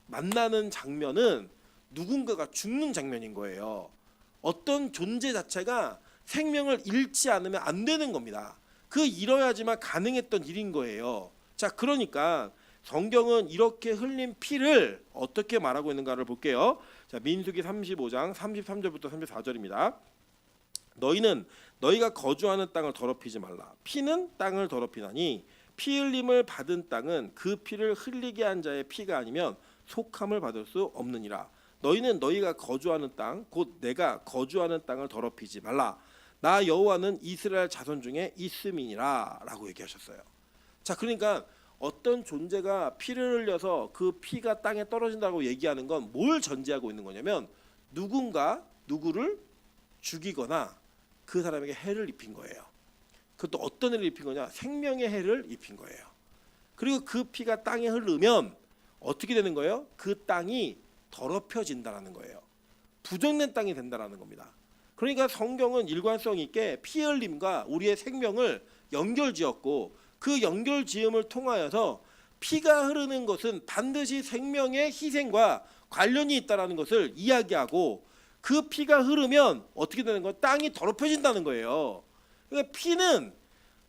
만나는 장면은 누군가가 죽는 장면인 거예요. 어떤 존재 자체가 생명을 잃지 않으면 안 되는 겁니다. 그 잃어야지만 가능했던 일인 거예요. 자, 그러니까 성경은 이렇게 흘린 피를 어떻게 말하고 있는가를 볼게요. 자, 민수기 35장 33절부터 34절입니다. 너희는 너희가 거주하는 땅을 더럽히지 말라. 피는 땅을 더럽히나니 피 흘림을 받은 땅은 그 피를 흘리게 한 자의 피가 아니면 속함을 받을 수 없느니라. 너희는 너희가 거주하는 땅 곧 내가 거주하는 땅을 더럽히지 말라. 나 여호와는 이스라엘 자손 중에 있음이니라 라고 얘기하셨어요. 자, 그러니까 어떤 존재가 피를 흘려서 그 피가 땅에 떨어진다고 얘기하는 건 뭘 전제하고 있는 거냐면 누구를 죽이거나 그 사람에게 해를 입힌 거예요. 그것도 어떤 해를 입힌 거냐? 생명의 해를 입힌 거예요. 그리고 그 피가 땅에 흐르면 어떻게 되는 거예요? 그 땅이 더럽혀진다라는 거예요. 부정된 땅이 된다라는 겁니다. 그러니까 성경은 일관성 있게 피 흘림과 우리의 생명을 연결지었고 그 연결지음을 통하여서 피가 흐르는 것은 반드시 생명의 희생과 관련이 있다라는 것을 이야기하고 그 피가 흐르면 어떻게 되는 거예요? 땅이 더럽혀진다는 거예요. 그러니까 피는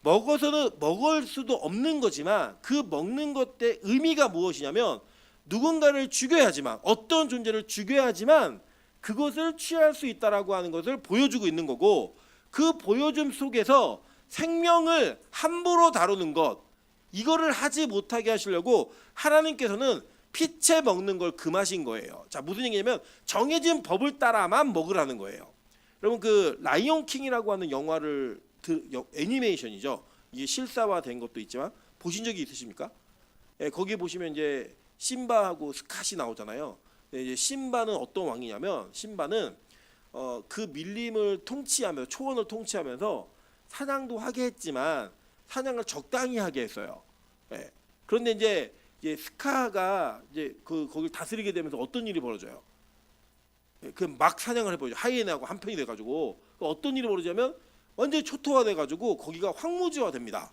먹어서는 먹을 수도 없는 거지만 그 먹는 것의 의미가 무엇이냐면 누군가를 죽여야지만 어떤 존재를 죽여야지만 그것을 취할 수 있다라고 하는 것을 보여주고 있는 거고 그 보여줌 속에서 생명을 함부로 다루는 것 이거를 하지 못하게 하시려고 하나님께서는 피채 먹는 걸 금하신 거예요. 자, 무슨 얘기냐면 정해진 법을 따라만 먹으라는 거예요. 여러분 그 라이온 킹이라고 하는 영화를 애니메이션이죠. 이게 실사화된 것도 있지만 보신 적이 있으십니까? 예, 거기 보시면 이제 심바하고 스캇이 나오잖아요. 이제 심바는 어떤 왕이냐면 심바는 그 밀림을 통치하면서 초원을 통치하면서 사냥도 하게 했지만 사냥을 적당히 하게 했어요. 예. 그런데 이제 스카가 이제 거기를 다스리게 되면서 어떤 일이 벌어져요? 예, 그 막 사냥을 해버리죠. 하이에나하고 한편이 돼가지고 어떤 일이 벌어지냐면 완전히 초토화돼가지고 거기가 황무지화 됩니다.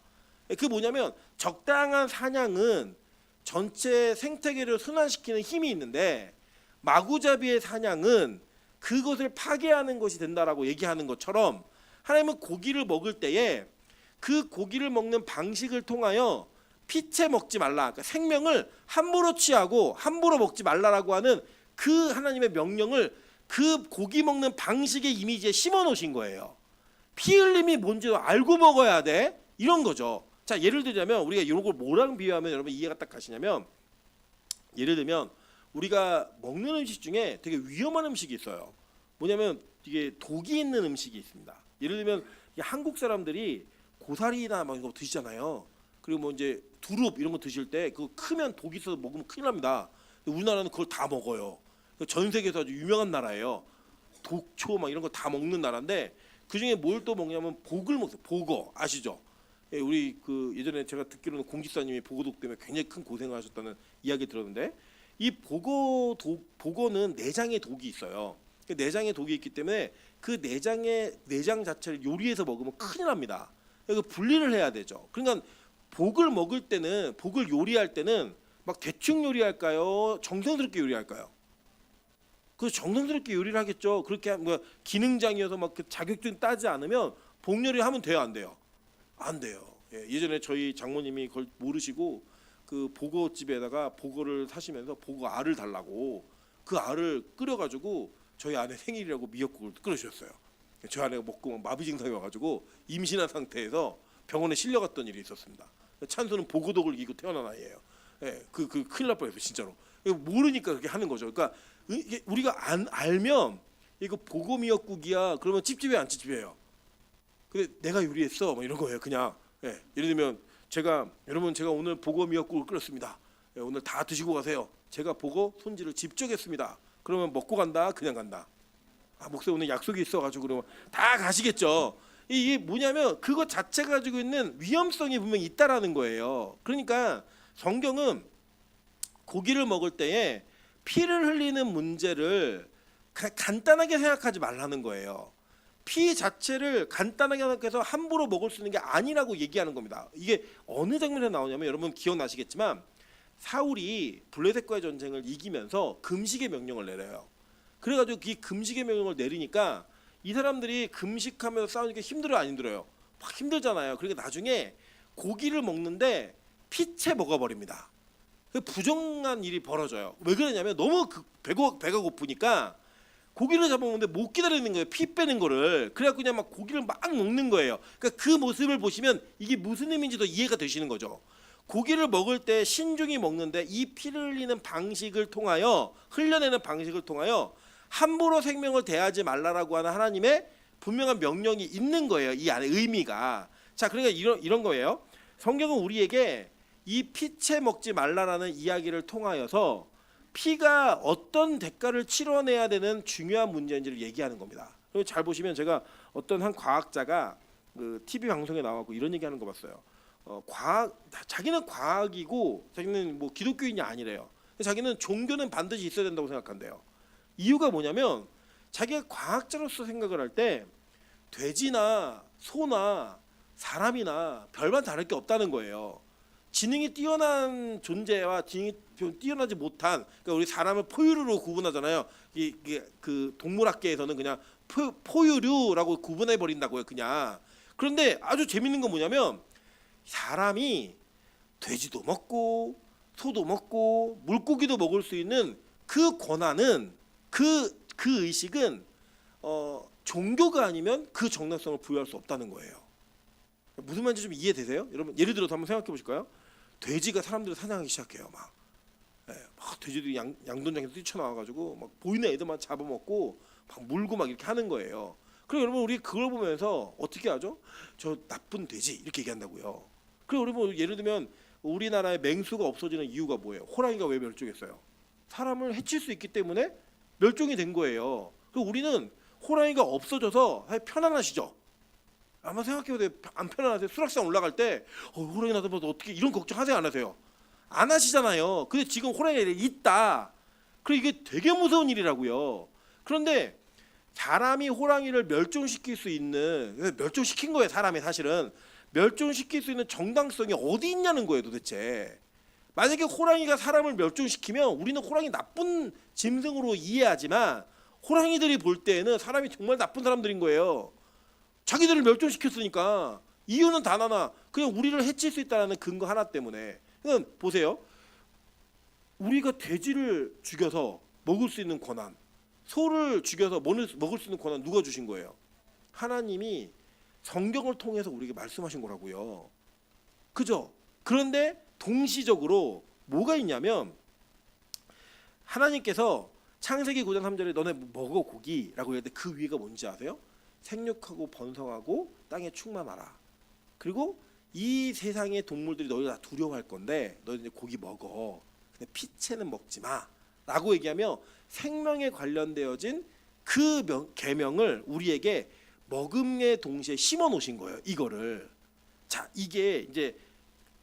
예, 그 뭐냐면 적당한 사냥은 전체 생태계를 순환시키는 힘이 있는데 마구잡이의 사냥은 그것을 파괴하는 것이 된다라고 얘기하는 것처럼 하나님은 고기를 먹을 때에 그 고기를 먹는 방식을 통하여 피채 먹지 말라. 그러니까 생명을 함부로 취하고 함부로 먹지 말라라고 하는 그 하나님의 명령을 그 고기 먹는 방식의 이미지에 심어 놓으신 거예요. 피 흘림이 뭔지도 알고 먹어야 돼. 이런 거죠. 자, 예를 들자면 우리가 이런 걸 뭐랑 비유하면 여러분 이해가 딱 가시냐면 예를 들면 우리가 먹는 음식 중에 되게 위험한 음식이 있어요. 뭐냐면 이게 독이 있는 음식이 있습니다. 예를 들면 한국 사람들이 고사리나 막 이거 드시잖아요. 그리고 뭐 이제 두릅 이런 거 드실 때 그거 크면 독이 있어서 먹으면 큰일 납니다. 우리나라는 그걸 다 먹어요. 전 세계에서 아주 유명한 나라예요. 독초 막 이런 거 다 먹는 나라인데 그 중에 뭘 또 먹냐면 복을 먹어요. 복어 아시죠? 예, 우리 그 예전에 제가 듣기로는 공집사님이 복어독 때문에 굉장히 큰 고생을 하셨다는 이야기 들었는데 이 복어는 내장에 독이 있어요. 내장에 독이 있기 때문에 그 내장 자체를 요리해서 먹으면 큰일 납니다. 그래서 분리를 해야 되죠. 그러니까 복을 먹을 때는 복을 요리할 때는 막 대충 요리할까요? 정성스럽게 요리할까요? 그 정성스럽게 요리를 하겠죠. 그렇게 뭐 기능장이어서 막 그 자격증 따지 않으면 복 요리 하면 돼요, 안 돼요? 안 돼요. 예, 예전에 저희 장모님이 그걸 모르시고 그 복어집에다가 복어를 사시면서 복어 알을 달라고 그 알을 끓여가지고 저희 아내 생일이라고 미역국을 끓여주셨어요. 저희 아내가 먹고 막 마비 증상이 와가지고 임신한 상태에서 병원에 실려갔던 일이 있었습니다. 찬수는 복어독을 이기고 태어난 아이예요. 예, 그 큰일 날 뻔했어요, 진짜로. 모르니까 그렇게 하는 거죠. 그러니까 우리가 안 알면 이거 복어 미역국이야. 그러면 찝찝해 안 찝찝해요? 근데 내가 요리했어, 뭐 이런 거예요, 그냥. 예, 예를 들면 여러분 제가 오늘 복어 미역국을 끓였습니다. 예, 오늘 다 드시고 가세요. 제가 복어 손질을 직접 했습니다. 그러면 먹고 간다, 그냥 간다. 아, 목사 오늘 약속이 있어가지고 그러면 다 가시겠죠. 이게 뭐냐면 그것 자체가 가지고 있는 위험성이 분명히 있다라는 거예요. 그러니까 성경은 고기를 먹을 때에 피를 흘리는 문제를 간단하게 생각하지 말라는 거예요. 피 자체를 간단하게 생각해서 함부로 먹을 수 있는 게 아니라고 얘기하는 겁니다. 이게 어느 장면에 나오냐면 여러분 기억나시겠지만 사울이 블레셋과의 전쟁을 이기면서 금식의 명령을 내려요. 그래가지고 이 금식의 명령을 내리니까 이 사람들이 금식하면서 싸우니까 힘들어요, 안 힘들어요? 막 힘들잖아요. 그러니까 나중에 고기를 먹는데 피채 먹어버립니다. 그 부정한 일이 벌어져요. 왜 그러냐면 너무 배가 고프니까 고기를 잡아먹는데 못 기다리는 거예요. 피 빼는 거를. 그래갖고 그냥 막 고기를 막 먹는 거예요. 그러니까 그 모습을 보시면 이게 무슨 의미인지 더 이해가 되시는 거죠. 고기를 먹을 때 신중히 먹는데 이 피를 흘리는 방식을 통하여 흘려내는 방식을 통하여 함부로 생명을 대하지 말라라고 하는 하나님의 분명한 명령이 있는 거예요. 이 안에 의미가. 자, 그러니까 이런 거예요. 성경은 우리에게 이 피채 먹지 말라라는 이야기를 통하여서 피가 어떤 대가를 치러내야 되는 중요한 문제인지를 얘기하는 겁니다. 그리고 잘 보시면 제가 어떤 한 과학자가 그 TV 방송에 나와고 이런 얘기하는 거 봤어요. 자기는 과학이고 자기는 뭐 기독교인이 아니래요. 자기는 종교는 반드시 있어야 된다고 생각한대요. 이유가 뭐냐면 자기가 과학자로서 생각을 할 때 돼지나 소나 사람이나 별반 다를 게 없다는 거예요. 지능이 뛰어난 존재와 지능이 뛰어나지 못한, 그러니까 우리 사람을 포유류로 구분하잖아요. 이게 그 동물학계에서는 그냥 포유류라고 구분해 버린다고요, 그냥. 그런데 아주 재밌는 건 뭐냐면 사람이 돼지도 먹고 소도 먹고 물고기도 먹을 수 있는 그 권한은 그 의식은 종교가 아니면 그 정당성을 부여할 수 없다는 거예요. 무슨 말인지 좀 이해되세요? 여러분 예를 들어서 한번 생각해 보실까요? 돼지가 사람들을 사냥하기 시작해요. 막 돼지들이 양돈장에서 뛰쳐나와가지고 막 보이는 애들만 잡아먹고 막 물고 막 이렇게 하는 거예요. 그럼 여러분 우리 그걸 보면서 어떻게 하죠? 저 나쁜 돼지 이렇게 얘기한다고요. 그리고 여러분 예를 들면 우리나라에 맹수가 없어지는 이유가 뭐예요? 호랑이가 왜 멸종했어요? 사람을 해칠 수 있기 때문에 멸종이 된 거예요. 그리고 우리는 호랑이가 없어져서 편안하시죠? 아마 생각해보세요. 안 편안하세요? 수락산 올라갈 때 호랑이 나서면 어떻게 이런 걱정하세요? 안 하세요? 안 하시잖아요. 근데 지금 호랑이가 있다. 그래 이게 되게 무서운 일이라고요. 그런데 사람이 호랑이를 멸종시킬 수 있는, 멸종시킨 거예요. 사람이 사실은 멸종시킬 수 있는 정당성이 어디 있냐는 거예요 도대체. 만약에 호랑이가 사람을 멸종시키면 우리는 호랑이 나쁜 짐승으로 이해하지만 호랑이들이 볼 때에는 사람이 정말 나쁜 사람들인 거예요. 자기들을 멸종시켰으니까. 이유는 단 하나, 그냥 우리를 해칠 수 있다는 근거 하나 때문에. 그러니까 보세요. 우리가 돼지를 죽여서 먹을 수 있는 권한, 소를 죽여서 먹을 수 있는 권한 누가 주신 거예요? 하나님이 성경을 통해서 우리에게 말씀하신 거라고요. 그죠? 그런데 동시적으로 뭐가 있냐면 하나님께서 창세기 9장 3절에 너네 먹어 고기라고 했는데 그 위에가 뭔지 아세요? 생육하고 번성하고 땅에 충만하라. 그리고 이 세상의 동물들이 너희를 다 두려워할 건데 너희들 고기 먹어. 근데 피채는 먹지 마. 라고 얘기하며 생명에 관련되어진 그 계명을 우리에게 먹음의 동시에 심어 놓으신 거예요. 이거를. 자, 이게 이제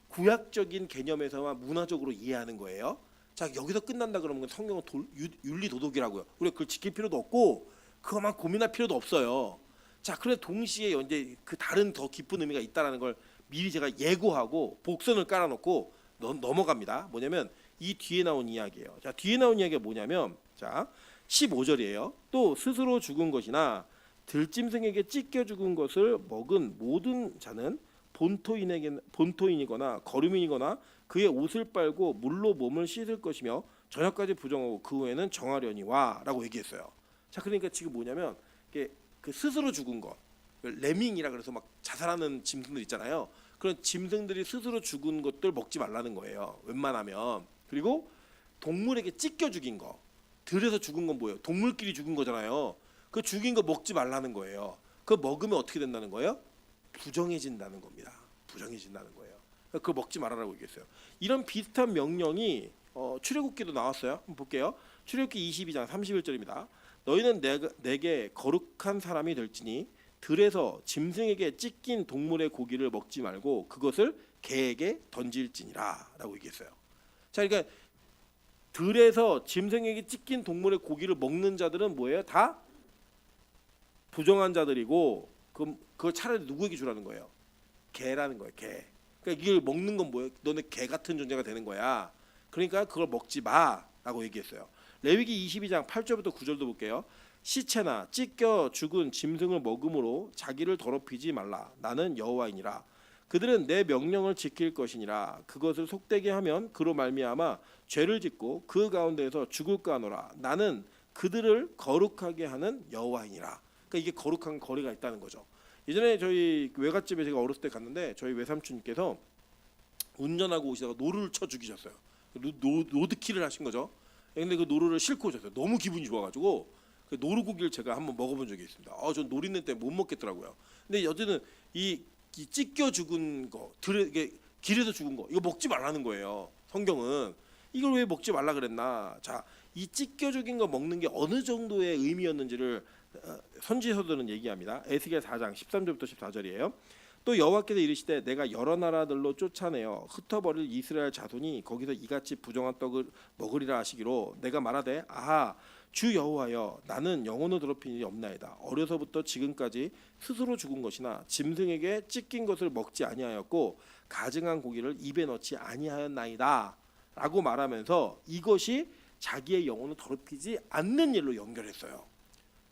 구약적인 개념에서만 문화적으로 이해하는 거예요. 자, 여기서 끝난다 그러면 성경은 윤리 도덕이라고요. 우리가 그걸 지킬 필요도 없고 그것만 고민할 필요도 없어요. 자, 그래 동시에 이제 그 다른 더 깊은 의미가 있다라는 걸 미리 제가 예고하고 복선을 깔아놓고 넘어갑니다. 뭐냐면 이 뒤에 나온 이야기예요. 자, 뒤에 나온 이야기가 뭐냐면 자, 15절이에요. 또 스스로 죽은 것이나 들짐승에게 찢겨 죽은 것을 먹은 모든 자는 본토인이거나 거류민이거나 그의 옷을 빨고 물로 몸을 씻을 것이며 저녁까지 부정하고 그 후에는 정하려니와라고 얘기했어요. 자, 그러니까 지금 뭐냐면 그 스스로 죽은 것, 레밍이라 그래서 막 자살하는 짐승들 있잖아요. 그런 짐승들이 스스로 죽은 것들 먹지 말라는 거예요. 웬만하면. 그리고 동물에게 찢겨 죽인 거, 들에서 죽은 건 뭐예요? 동물끼리 죽은 거잖아요. 그 죽인 거 먹지 말라는 거예요. 그거 먹으면 어떻게 된다는 거예요? 부정해진다는 겁니다. 부정해진다는 거예요. 그거 먹지 말아라고 얘기했어요. 이런 비슷한 명령이 출애굽기도 나왔어요. 한번 볼게요. 출애굽기 22장 31절입니다. 너희는 내게 거룩한 사람이 될지니 들에서 짐승에게 찢긴 동물의 고기를 먹지 말고 그것을 개에게 던질지니라 라고 얘기했어요. 자, 그러니까 들에서 짐승에게 찢긴 동물의 고기를 먹는 자들은 뭐예요? 다 부정한 자들이고 그걸 차라리 누구에게 주라는 거예요? 개라는 거예요. 개. 그러니까 이걸 먹는 건 뭐예요? 너네 개 같은 존재가 되는 거야. 그러니까 그걸 먹지 마라고 얘기했어요. 레위기 22장 8절부터 9절도 볼게요. 시체나 찢겨 죽은 짐승을 먹음으로 자기를 더럽히지 말라. 나는 여호와이니라. 그들은 내 명령을 지킬 것이니라. 그것을 속되게 하면 그로 말미암아 죄를 짓고 그 가운데에서 죽을까 하노라. 나는 그들을 거룩하게 하는 여호와이니라. 그러니까 이게 거룩한 거리가 있다는 거죠. 예전에 저희 외갓집에 제가 어렸을 때 갔는데 저희 외삼촌께서 운전하고 오시다가 노루를 쳐 죽이셨어요. 로드킬을 하신 거죠. 근데 그 노루를 싣고 오셨어요. 너무 기분이 좋아가지고 그 노루고기를 제가 한번 먹어본 적이 있습니다. 전 노린내 때문에 못 먹겠더라고요. 근데 여전히 이 찢겨 죽은 거, 이게 길에서 죽은 거 이거 먹지 말라는 거예요. 성경은 이걸 왜 먹지 말라 그랬나? 자, 이 찢겨 죽인 거 먹는 게 어느 정도의 의미였는지를 선지서들은 얘기합니다. 에스겔 4장 13절부터 14절이에요. 또 여호와께서 이르시되 내가 여러 나라들로 쫓아내어 흩어버릴 이스라엘 자손이 거기서 이같이 부정한 떡을 먹으리라 하시기로 내가 말하되 아하 주 여호와여 나는 영혼을 더럽힌 일이 없나이다. 어려서부터 지금까지 스스로 죽은 것이나 짐승에게 찢긴 것을 먹지 아니하였고 가증한 고기를 입에 넣지 아니하였나이다 라고 말하면서 이것이 자기의 영혼을 더럽히지 않는 일로 연결했어요.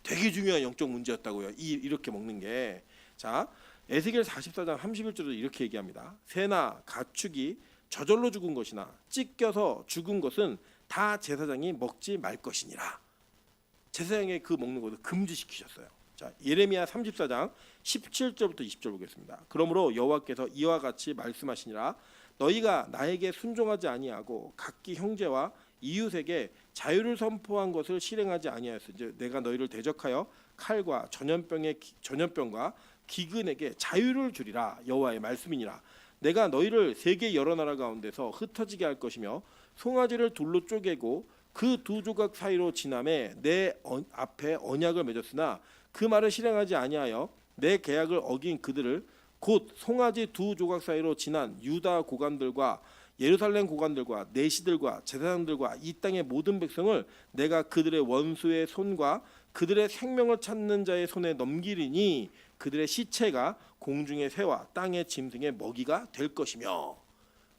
되게 중요한 영적 문제였다고요. 이렇게 먹는 게. 자, 에스겔 44장 31절에도 이렇게 얘기합니다. 새나 가축이 저절로 죽은 것이나 찢겨서 죽은 것은 다 제사장이 먹지 말 것이니라. 제사장이 그 먹는 것을 금지시키셨어요. 자, 예레미야 34장 17절부터 20절 보겠습니다. 그러므로 여호와께서 이와 같이 말씀하시니라. 너희가 나에게 순종하지 아니하고 각기 형제와 이웃에게 자유를 선포한 것을 실행하지 아니하였으니 내가 너희를 대적하여 칼과 전염병과 기근에게 자유를 주리라. 여호와의 말씀이니라. 내가 너희를 세계 여러 나라 가운데서 흩어지게 할 것이며 송아지를 둘로 쪼개고 그 두 조각 사이로 지남에 내 앞에 언약을 맺었으나 그 말을 실행하지 아니하여 내 계약을 어긴 그들을 곧 송아지 두 조각 사이로 지난 유다 고관들과 예루살렘 고관들과 내시들과 제사장들과 이 땅의 모든 백성을 내가 그들의 원수의 손과 그들의 생명을 찾는 자의 손에 넘기리니 그들의 시체가 공중의 새와 땅의 짐승의 먹이가 될 것이며.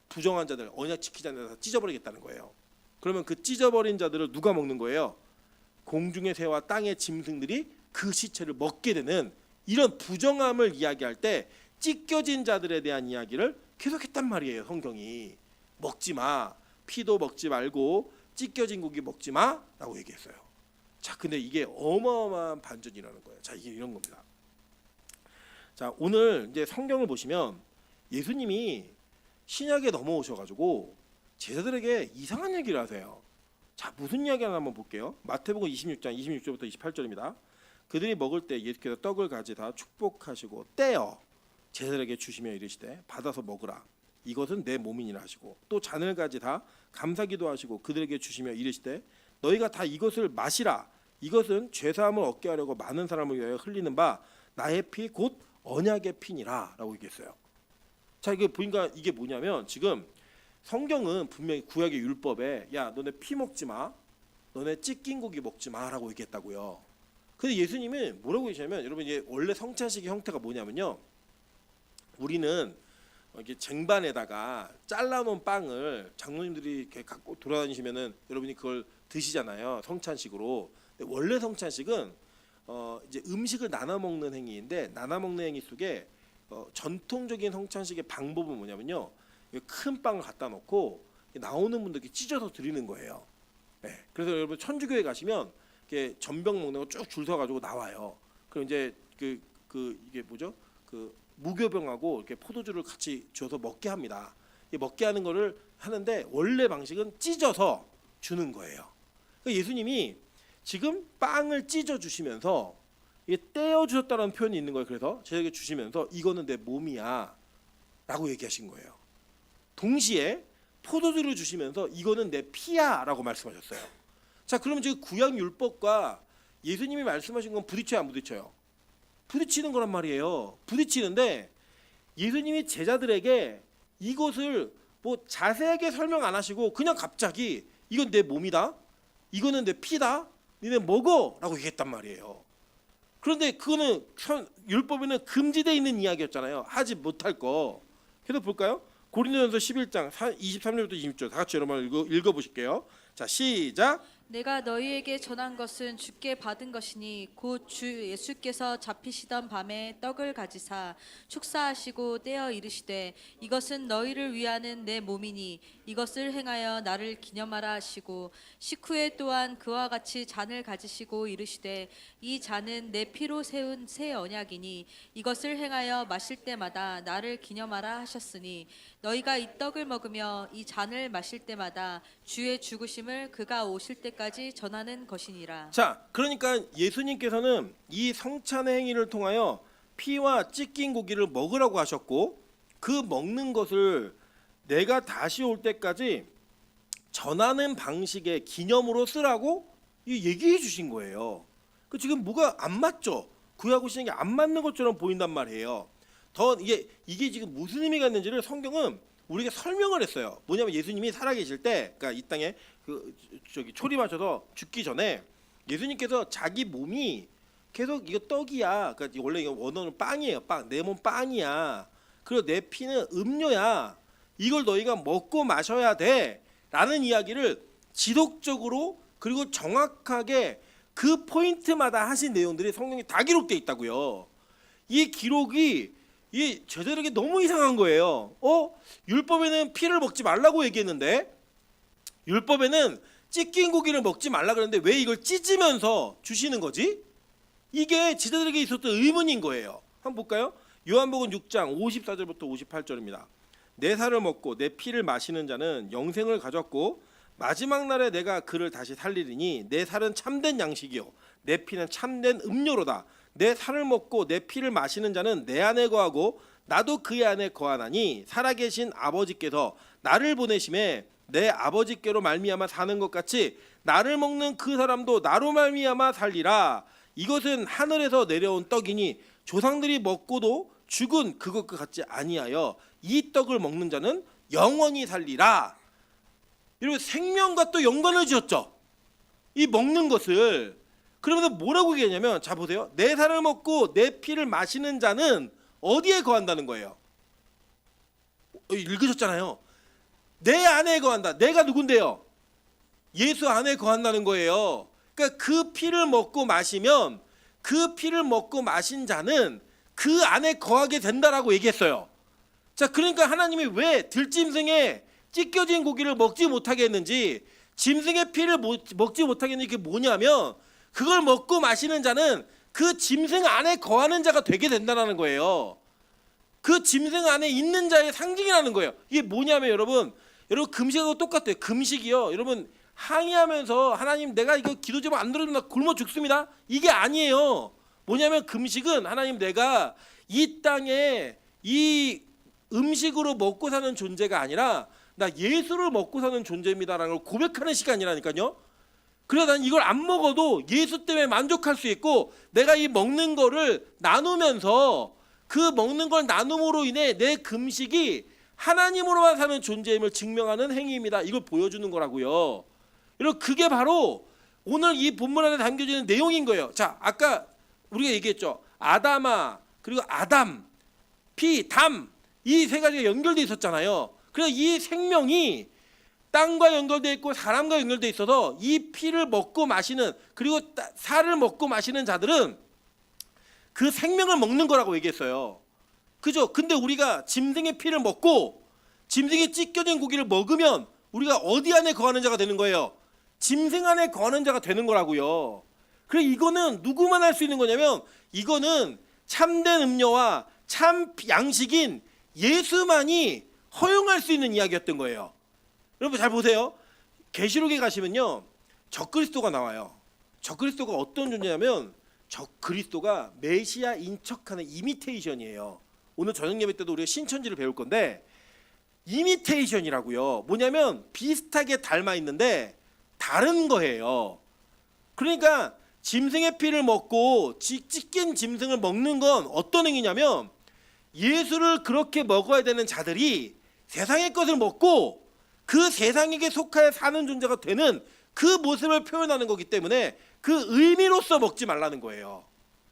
부정한 자들 언약 지키지 않는 자들 찢어버리겠다는 거예요. 그러면 그 찢어버린 자들을 누가 먹는 거예요? 공중의 새와 땅의 짐승들이 그 시체를 먹게 되는 이런 부정함을 이야기할 때 찢겨진 자들에 대한 이야기를 계속했단 말이에요. 성경이 먹지 마, 피도 먹지 말고 찢겨진 고기 먹지 마라고 얘기했어요. 자, 근데 이게 어마어마한 반전이라는 거예요. 자, 이게 이런 겁니다. 자, 오늘 이제 성경을 보시면 예수님이 신약에 넘어오셔가지고 제자들에게 이상한 얘기를 하세요. 자, 무슨 이야기 하나 한번 볼게요. 마태복음 26장 26절부터 28절입니다. 그들이 먹을 때 예수께서 떡을 가지다 축복하시고 떼어 제자들에게 주시며 이르시되 받아서 먹으라. 이것은 내 몸이니라 하시고 또 잔을 가지다 감사기도 하시고 그들에게 주시며 이르시되 너희가 다 이것을 마시라. 이것은 죄사함을 얻게 하려고 많은 사람을 위하여 흘리는 바 나의 피 곧 언약의 피니라 라고 얘기했어요. 자, 이게 보니까 이게 뭐냐면 지금 성경은 분명히 구약의 율법에 야 너네 피 먹지 마, 너네 찢긴 고기 먹지 마라고 얘기했다고요. 근데 예수님은 뭐라고 얘기하냐면 여러분 이게 원래 성찬식의 형태가 뭐냐면요. 우리는 이렇게 쟁반에다가 잘라놓은 빵을 장로님들이 이렇게 갖고 돌아다니시면은 여러분이 그걸 드시잖아요. 성찬식으로. 근데 원래 성찬식은 이제 음식을 나눠 먹는 행위인데 나눠 먹는 행위 속에 전통적인 성찬식의 방법은 뭐냐면요. 큰 빵을 갖다 놓고 나오는 분들께 찢어서 드리는 거예요. 네. 그래서 여러분 천주교에 가시면 이렇게 전병 먹는 거 쭉 줄 서가지고 나와요. 그럼 이제 이게 뭐죠? 그 무교병하고 이렇게 포도주를 같이 줘서 먹게 합니다. 먹게 하는 거를 하는데 원래 방식은 찢어서 주는 거예요. 그러니까 예수님이 지금 빵을 찢어 주시면서 이게 떼어 주셨다는 표현이 있는 거예요. 그래서 저에게 주시면서 이거는 내 몸이야라고 얘기하신 거예요. 동시에 포도주를 주시면서 이거는 내 피야라고 말씀하셨어요. 자, 그러면 지금 구약 율법과 예수님이 말씀하신 건 부딪혀요, 안 부딪혀요? 부딪히는 거란 말이에요. 부딪히는데 예수님이 제자들에게 이것을 뭐 자세하게 설명 안 하시고 그냥 갑자기 이건 내 몸이다, 이거는 내 피다, 니네 먹어라고 얘기했단 말이에요. 그런데 그거는 율법에는 금지되어 있는 이야기였잖아요. 하지 못할 거. 그래서 볼까요? 고린도전서 11장 23절부터 26절 다 같이 여러분 읽어보실게요. 자, 시작. 내가 너희에게 전한 것은 주께 받은 것이니 곧 주 예수께서 잡히시던 밤에 떡을 가지사 축사하시고 떼어 이르시되 이것은 너희를 위하는 내 몸이니 이것을 행하여 나를 기념하라 하시고 식후에 또한 그와 같이 잔을 가지시고 이르시되 이 잔은 내 피로 세운 새 언약이니 이것을 행하여 마실 때마다 나를 기념하라 하셨으니 너희가 이 떡을 먹으며 이 잔을 마실 때마다 주의 죽으심을 그가 오실 때까지 전하는 것이니라. 자, 그러니까 예수님께서는 이 성찬의 행위를 통하여 피와 찢긴 고기를 먹으라고 하셨고 그 먹는 것을 내가 다시 올 때까지 전하는 방식의 기념으로 쓰라고 얘기해 주신 거예요. 그 지금 뭐가 안 맞죠? 구약하고 신약이 안 맞는 것처럼 보인단 말이에요. 더 이게 지금 무슨 의미가 있는지를 성경은 우리가 설명을 했어요. 뭐냐면 예수님이 살아계실 때, 그러니까 이 땅에 초림하셔서 죽기 전에 예수님께서 자기 몸이 계속 이거 떡이야. 그러니까 원래 이거 원어는 빵이에요. 빵. 내 몸 빵이야. 그리고 내 피는 음료야. 이걸 너희가 먹고 마셔야 돼라는 이야기를 지속적으로 그리고 정확하게 그 포인트마다 하신 내용들이 성경에 다 기록돼 있다고요. 이 기록이 이 제자들에게 너무 이상한 거예요. 율법에는 피를 먹지 말라고 얘기했는데 율법에는 찢긴 고기를 먹지 말라 그랬는데 왜 이걸 찢으면서 주시는 거지? 이게 제자들에게 있었던 의문인 거예요. 한번 볼까요? 요한복음 6장 54절부터 58절입니다. 내 살을 먹고 내 피를 마시는 자는 영생을 가졌고 마지막 날에 내가 그를 다시 살리리니 내 살은 참된 양식이요 내 피는 참된 음료로다. 내 살을 먹고 내 피를 마시는 자는 내 안에 거하고 나도 그의 안에 거하나니 살아계신 아버지께서 나를 보내심에 내 아버지께로 말미암아 사는 것 같이 나를 먹는 그 사람도 나로 말미암아 살리라. 이것은 하늘에서 내려온 떡이니 조상들이 먹고도 죽은 그것과 같지 아니하여 이 떡을 먹는 자는 영원히 살리라. 이러면 생명과 또 연관을 지었죠. 이 먹는 것을. 그러면서 뭐라고 얘기하냐면 자 보세요. 내 살을 먹고 내 피를 마시는 자는 어디에 거한다는 거예요? 읽으셨잖아요. 내 안에 거한다. 내가 누군데요? 예수 안에 거한다는 거예요. 그러니까 그 피를 먹고 마시면 그 피를 먹고 마신 자는 그 안에 거하게 된다라고 얘기했어요. 자, 그러니까 하나님이 왜 들짐승에 찢겨진 고기를 먹지 못하게 했는지 짐승의 피를 먹지 못하게 했는지 그게 뭐냐면 그걸 먹고 마시는 자는 그 짐승 안에 거하는 자가 되게 된다는 거예요. 그 짐승 안에 있는 자의 상징이라는 거예요. 이게 뭐냐면 여러분 금식하고 똑같아요. 금식이요. 여러분 항의하면서 하나님 내가 이거 기도 제목 안 들어주면 나 굶어 죽습니다. 이게 아니에요. 뭐냐면 금식은 하나님 내가 이 땅에 이 음식으로 먹고 사는 존재가 아니라 나 예수를 먹고 사는 존재입니다라는 걸 고백하는 시간이라니까요. 그래서 난 이걸 안 먹어도 예수 때문에 만족할 수 있고 내가 이 먹는 거를 나누면서 그 먹는 걸 나눔으로 인해 내 금식이 하나님으로만 사는 존재임을 증명하는 행위입니다. 이걸 보여주는 거라고요. 여러분 그게 바로 오늘 이 본문 안에 담겨지는 내용인 거예요. 자, 아까 우리가 얘기했죠. 아담아 그리고 아담, 피, 담 이 세 가지가 연결되어 있었잖아요. 그래서 이 생명이 땅과 연결되어 있고 사람과 연결되어 있어서 이 피를 먹고 마시는 그리고 살을 먹고 마시는 자들은 그 생명을 먹는 거라고 얘기했어요. 그죠? 근데 우리가 짐승의 피를 먹고 짐승의 찢겨진 고기를 먹으면 우리가 어디 안에 거하는 자가 되는 거예요? 짐승 안에 거하는 자가 되는 거라고요. 그래 이거는 누구만 할 수 있는 거냐면 이거는 참된 음료와 참 양식인 예수만이 허용할 수 있는 이야기였던 거예요. 여러분 잘 보세요. 계시록에 가시면요. 적그리스도가 나와요. 적그리스도가 어떤 존재냐면 적그리스도가 메시아인 척하는 이미테이션이에요. 오늘 저녁 예배 때도 우리가 신천지를 배울 건데 이미테이션이라고요. 뭐냐면 비슷하게 닮아 있는데 다른 거예요. 그러니까 짐승의 피를 먹고 찢긴 짐승을 먹는 건 어떤 행위냐면 예수를 그렇게 먹어야 되는 자들이 세상의 것을 먹고 그 세상에게 속하여 사는 존재가 되는 그 모습을 표현하는 거기 때문에 그 의미로서 먹지 말라는 거예요.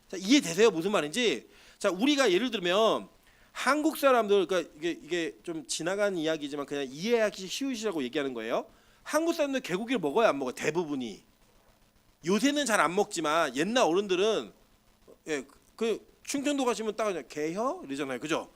자, 이해되세요? 무슨 말인지? 자, 우리가 예를 들면 한국 사람들 그러니까 이게 좀 지나간 이야기지만 그냥 이해하기 쉬우시라고 얘기하는 거예요. 한국 사람들 개고기를 먹어야 안 먹어 대부분이. 요새는 잘 안 먹지만 옛날 어른들은 그 충청도 가시면 딱 그냥 개혀 이러잖아요, 그죠?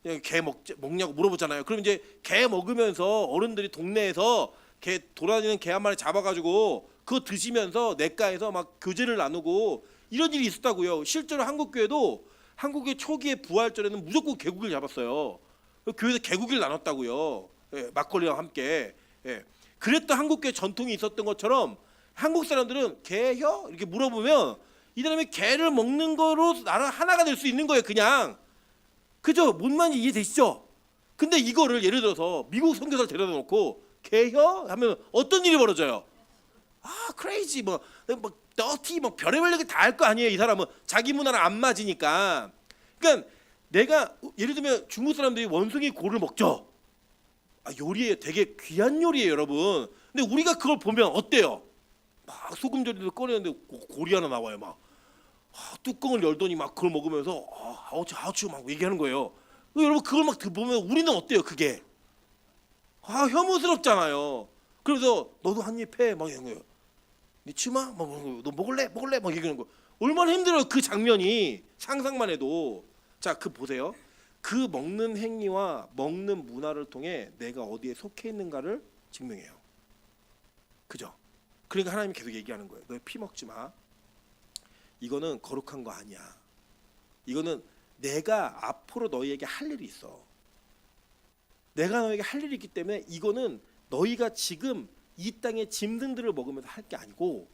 그냥 개 먹냐고 물어보잖아요. 그럼 이제 개 먹으면서 어른들이 동네에서 개 돌아다니는 개 한 마리 잡아가지고 그거 드시면서 냇가에서 막 교제를 나누고 이런 일이 있었다고요. 실제로 한국 교회도 한국의 초기의 부활절에는 무조건 개고기를 잡았어요. 교회에서 개고기를 나눴다고요. 막걸리와 함께. 그랬던 한국 교회 전통이 있었던 것처럼 한국 사람들은 개혀 이렇게 물어보면 이 사람이 개를 먹는 거로 나라 하나가 될 수 있는 거예요, 그냥. 그죠? 뭔 말인지 이해되시죠? 근데 이거를 예를 들어서 미국 선교사를 데려다 놓고 개혀 하면 어떤 일이 벌어져요? 크레이지 뭐 더티 뭐 별의별 얘기 다 할 거 아니에요. 이 사람은 자기 문화랑 안 맞으니까. 그러니까 내가 예를 들면 중국 사람들이 원숭이 고를 먹죠. 요리예요. 되게 귀한 요리예요, 여러분. 근데 우리가 그걸 보면 어때요? 막 소금조리를 꺼내는데 고리 하나 나와요, 막. 뚜껑을 열더니 막 그걸 먹으면서 아우치 막 얘기하는 거예요. 여러분 그걸 막 보면 우리는 어때요, 그게? 혐오스럽잖아요. 그래서 너도 한 입 해, 막 이런 거예요. 니 치마? 너 먹을래? 막 얘기하는 거. 얼마나 힘들어요, 그 장면이. 상상만 해도. 자, 그 보세요. 그 먹는 행위와 먹는 문화를 통해 내가 어디에 속해 있는가를 증명해요. 그죠? 그러니까 하나님이 계속 얘기하는 거예요. 너 피 먹지 마. 이거는 거룩한 거 아니야. 이거는 내가 앞으로 너희에게 할 일이 있어. 내가 너희에게 할 일이 있기 때문에 이거는 너희가 지금 이 땅의 짐승들을 먹으면서 할 게 아니고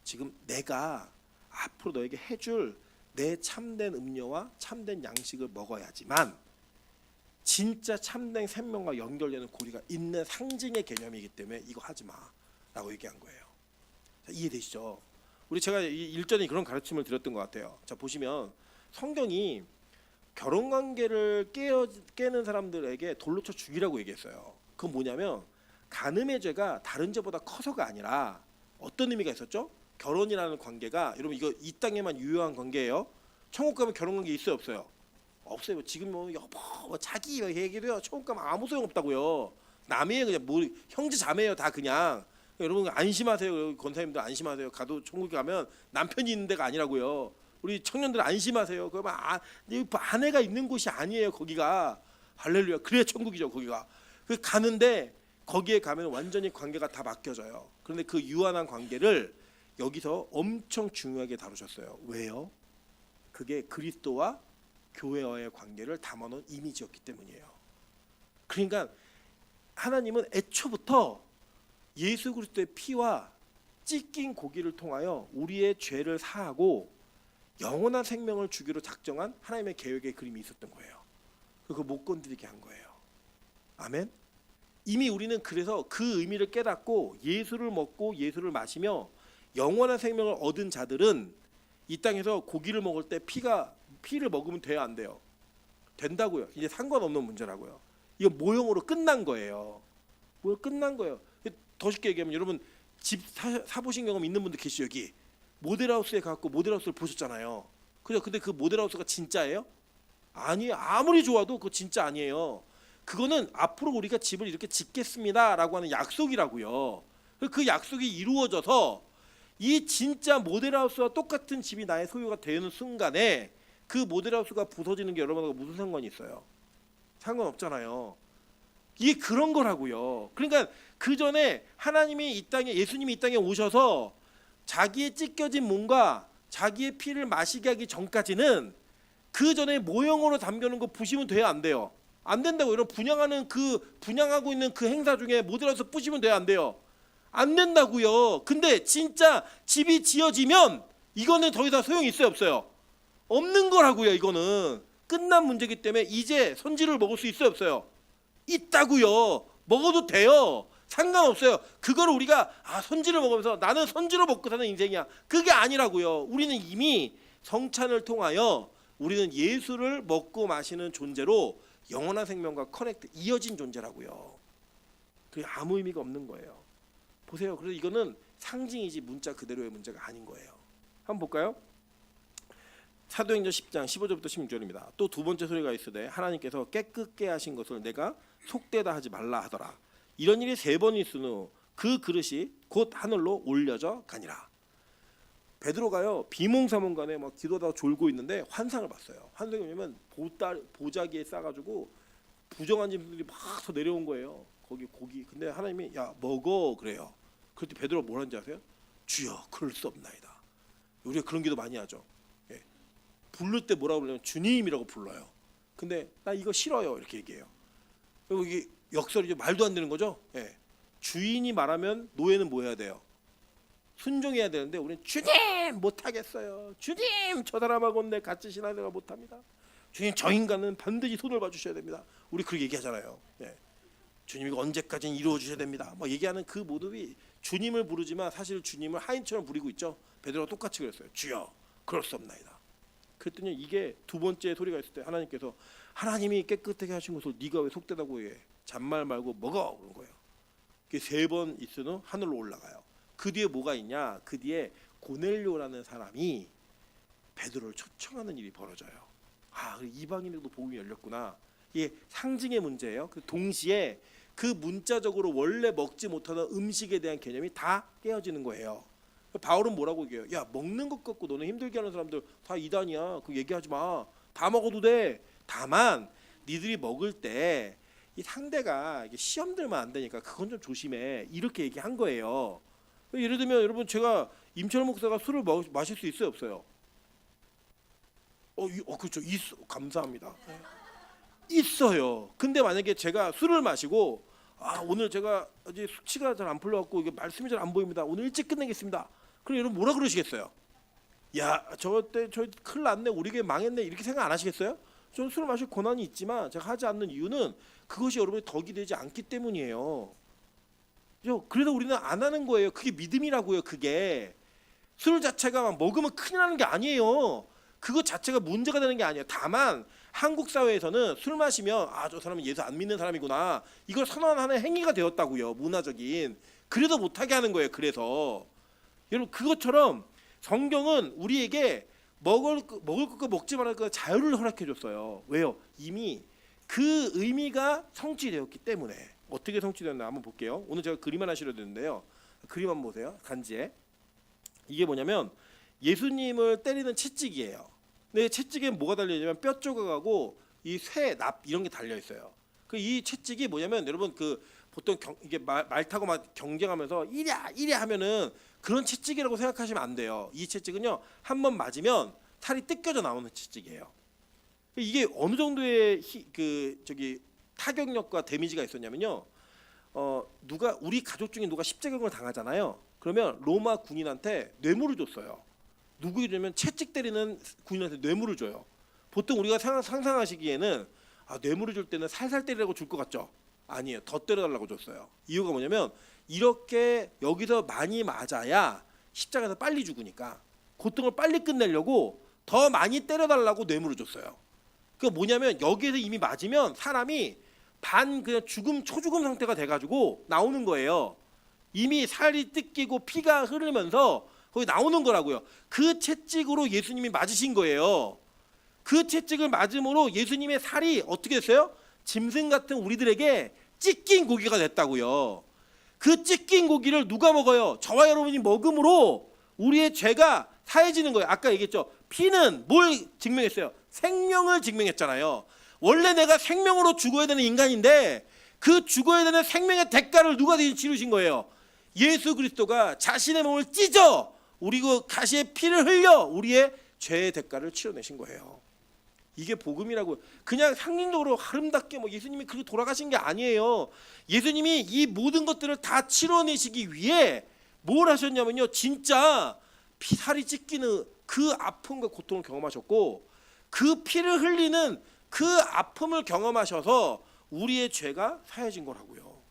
지금 내가 앞으로 너에게 해줄 내 참된 음료와 참된 양식을 먹어야지만 진짜 참된 생명과 연결되는 고리가 있는 상징의 개념이기 때문에 이거 하지 마라고 얘기한 거예요. 자, 이해되시죠? 우리 제가 일전에 그런 가르침을 드렸던 것 같아요. 자, 보시면 성경이 결혼 관계를 깨는 사람들에게 돌로 쳐 죽이라고 얘기했어요. 그건 뭐냐면 간음의 죄가 다른 죄보다 커서가 아니라 어떤 의미가 있었죠? 결혼이라는 관계가 여러분 이거 이 땅에만 유효한 관계예요. 천국 가면 결혼 관계 있어요, 없어요? 없어요. 지금 뭐 여보 뭐 자기 얘기도요. 천국 가면 아무 소용 없다고요. 남이에요, 그냥 뭐 형제 자매예요, 다 그냥. 여러분 안심하세요. 권사님들 안심하세요. 가도 천국에 가면 남편이 있는 데가 아니라고요. 우리 청년들 안심하세요. 그러면 아내가 있는 곳이 아니에요, 거기가. 할렐루야. 그래야 천국이죠, 거기가. 그 가는데 거기에 가면 완전히 관계가 다 바뀌어져요. 그런데 그 유한한 관계를 여기서 엄청 중요하게 다루셨어요. 왜요? 그게 그리스도와 교회와의 관계를 담아놓은 이미지였기 때문이에요. 그러니까 하나님은 애초부터 예수 그리스도의 피와 찢긴 고기를 통하여 우리의 죄를 사하고 영원한 생명을 주기로 작정한 하나님의 계획의 그림이 있었던 거예요. 그거 못 건드리게 한 거예요. 아멘. 이미 우리는 그래서 그 의미를 깨닫고 예수를 먹고 예수를 마시며 영원한 생명을 얻은 자들은 이 땅에서 고기를 먹을 때 피를 먹으면 돼요, 안 돼요? 된다고요. 이제 상관없는 문제라고요. 이거 모형으로 끝난 거예요. 뭐 끝난 거예요. 더 쉽게 얘기하면 여러분 집 사보신 경험 있는 분들 계시죠, 여기. 모델하우스에 가고 모델하우스를 보셨잖아요. 그죠? 근데 그 모델하우스가 진짜예요? 아니에요. 아무리 좋아도 그거 진짜 아니에요. 그거는 앞으로 우리가 집을 이렇게 짓겠습니다라고 하는 약속이라고요. 그 약속이 이루어져서 이 진짜 모델하우스와 똑같은 집이 나의 소유가 되는 순간에 그 모델하우스가 부서지는 게 여러분하고 무슨 상관이 있어요? 상관없잖아요. 이게 그런 거라고요. 그러니까 그 전에 하나님이 이 땅에 예수님이 이 땅에 오셔서 자기의 찢겨진 몸과 자기의 피를 마시게 하기 전까지는 그 전에 모형으로 담겨놓은 거 부시면 돼요, 안 돼요? 안 된다고. 여러분 분양하고 있는 그 행사 중에 모델하우스 부시면 돼요, 안 돼요? 안 된다고요. 근데 진짜 집이 지어지면 이거는 더 이상 소용이 있어요, 없어요? 없는 거라고요. 이거는 끝난 문제이기 때문에 이제 선지를 먹을 수 있어요, 없어요? 있다고요. 먹어도 돼요. 상관없어요. 그거를 우리가 선지를 먹으면서 나는 선지로 먹고 사는 인생이야. 그게 아니라고요. 우리는 이미 성찬을 통하여 우리는 예수를 먹고 마시는 존재로 영원한 생명과 커넥트 이어진 존재라고요. 그게 아무 의미가 없는 거예요. 보세요. 그래서 이거는 상징이지 문자 그대로의 문제가 아닌 거예요. 한번 볼까요? 사도행전 10장 15절부터 16절입니다. 또 두 번째 소리가 있으되 하나님께서 깨끗게 하신 것을 내가 속되다 하지 말라 하더라. 이런 일이 3번 있은 후 그 그릇이 곧 하늘로 올려져 가니라. 베드로가요 비몽사몽간에 막 기도하다가 졸고 있는데 환상을 봤어요. 환상이 뭐냐면 보자기에 싸가지고 부정한 짐들이 막 더 내려온 거예요. 거기 고기. 근데 하나님이 야 먹어 그래요. 그럴 때 베드로가 뭘 하는지 아세요? 주여 그럴 수 없나이다. 우리가 그런 기도 많이 하죠. 예. 부를 때 뭐라고 부르냐면 주님이라고 불러요. 근데 나 이거 싫어요 이렇게 얘기해요. 그리고 이게 역설이죠. 말도 안 되는 거죠. 예. 주인이 말하면 노예는 뭐 해야 돼요? 순종해야 되는데 우리는 주님 못하겠어요. 주님 저 사람하고는 내 같이 신앙생활 못합니다. 주님 저 인간은 반드시 손을 봐주셔야 됩니다. 우리 그렇게 얘기하잖아요. 예. 주님 이거 언제까지는 이루어 주셔야 됩니다. 막 얘기하는 그 모습이 주님을 부르지만 사실 주님을 하인처럼 부리고 있죠. 베드로가 똑같이 그랬어요. 주여 그럴 수 없나이다. 그랬더니 이게 두 번째 소리가 있을 때 하나님께서 하나님이 깨끗하게 하신 것을 네가 왜 속되다고 해? 잔말 말고 먹어 그런 거예요. 그게 3번 있은 후 하늘로 올라가요. 그 뒤에 뭐가 있냐? 그 뒤에 고넬료라는 사람이 베드로를 초청하는 일이 벌어져요. 아, 이방인에도 복음이 열렸구나. 이게 상징의 문제예요. 그 동시에 그 문자적으로 원래 먹지 못하는 음식에 대한 개념이 다 깨어지는 거예요. 바울은 뭐라고 얘기해요? 야 먹는 것 갖고 너는 힘들게 하는 사람들 다 이단이야. 그거 얘기하지 마. 다 먹어도 돼. 다만 니들이 먹을 때 이 상대가 이게 시험 들면 안 되니까 그건 좀 조심해. 이렇게 얘기한 거예요. 예를 들면 여러분 제가 임철 목사가 술을 마실 수 있어요 없어요? 그렇죠. 감사합니다. 있어요. 근데 만약에 제가 술을 마시고 오늘 제가 이제 수치가 잘 안 풀려갖고 이게 말씀이 잘 안 보입니다. 오늘 일찍 끝내겠습니다. 그럼 여러분 뭐라 그러시겠어요? 야 저 큰일 났네. 우리 교회 망했네. 이렇게 생각 안 하시겠어요? 저는 술을 마실 권한이 있지만 제가 하지 않는 이유는 그것이 여러분의 덕이 되지 않기 때문이에요. 그래서 우리는 안 하는 거예요. 그게 믿음이라고요. 그게 술 자체가 막 먹으면 큰일 나는 게 아니에요. 그것 자체가 문제가 되는 게 아니에요. 다만 한국 사회에서는 술 마시면 저 사람은 예수 안 믿는 사람이구나. 이걸 선언하는 행위가 되었다고요. 문화적인. 그래도 못하게 하는 거예요. 그래서 여러분 그것처럼 성경은 우리에게 먹을 것과 먹지 말을 것 자유를 허락해 줬어요. 왜요? 이미 그 의미가 성취되었기 때문에. 어떻게 성취되었나 한번 볼게요. 오늘 제가 그림 하나 실어드렸는데요. 그림 한번 보세요. 간지에. 이게 뭐냐면 예수님을 때리는 채찍이에요. 근데 채찍에 뭐가 달려 있냐면 뼈 조각하고 이 쇠, 납 이런 게 달려 있어요. 이 채찍이 뭐냐면 여러분 보통 이게 말 타고 막 경쟁하면서 이랴 하면은 그런 채찍이라고 생각하시면 안 돼요. 이 채찍은요 한 번 맞으면 살이 뜯겨져 나오는 채찍이에요. 이게 어느 정도의 타격력과 데미지가 있었냐면요. 우리 가족 중에 누가 십자경을 당하잖아요. 그러면 로마 군인한테 뇌물을 줬어요. 누구냐면 채찍 때리는 군인한테 뇌물을 줘요. 보통 우리가 상상하시기에는 뇌물을 줄 때는 살살 때리라고 줄 것 같죠? 아니에요. 더 때려달라고 줬어요. 이유가 뭐냐면 이렇게 여기서 많이 맞아야 십자가에서 빨리 죽으니까 고통을 빨리 끝내려고 더 많이 때려달라고 뇌물을 줬어요. 그게 뭐냐면 여기에서 이미 맞으면 사람이 그냥 초죽음 상태가 돼가지고 나오는 거예요. 이미 살이 뜯기고 피가 흐르면서 거기 나오는 거라고요. 그 채찍으로 예수님이 맞으신 거예요. 그 채찍을 맞음으로 예수님의 살이 어떻게 됐어요? 짐승 같은 우리들에게 찢긴 고기가 됐다고요. 그 찢긴 고기를 누가 먹어요? 저와 여러분이 먹음으로 우리의 죄가 사해지는 거예요. 아까 얘기했죠. 피는 뭘 증명했어요? 생명을 증명했잖아요. 원래 내가 생명으로 죽어야 되는 인간인데 그 죽어야 되는 생명의 대가를 누가 치르신 거예요? 예수 그리스도가 자신의 몸을 찢어 우리 그 가시의 피를 흘려 우리의 죄의 대가를 치러내신 거예요. 이게 복음이라고. 그냥 상징적으로 아름답게 예수님이 그렇게 돌아가신 게 아니에요. 예수님이 이 모든 것들을 다 치러내시기 위해 뭘 하셨냐면요, 진짜 살이 찢기는 그 아픔과 고통을 경험하셨고 그 피를 흘리는 그 아픔을 경험하셔서 우리의 죄가 사해진 거라고요.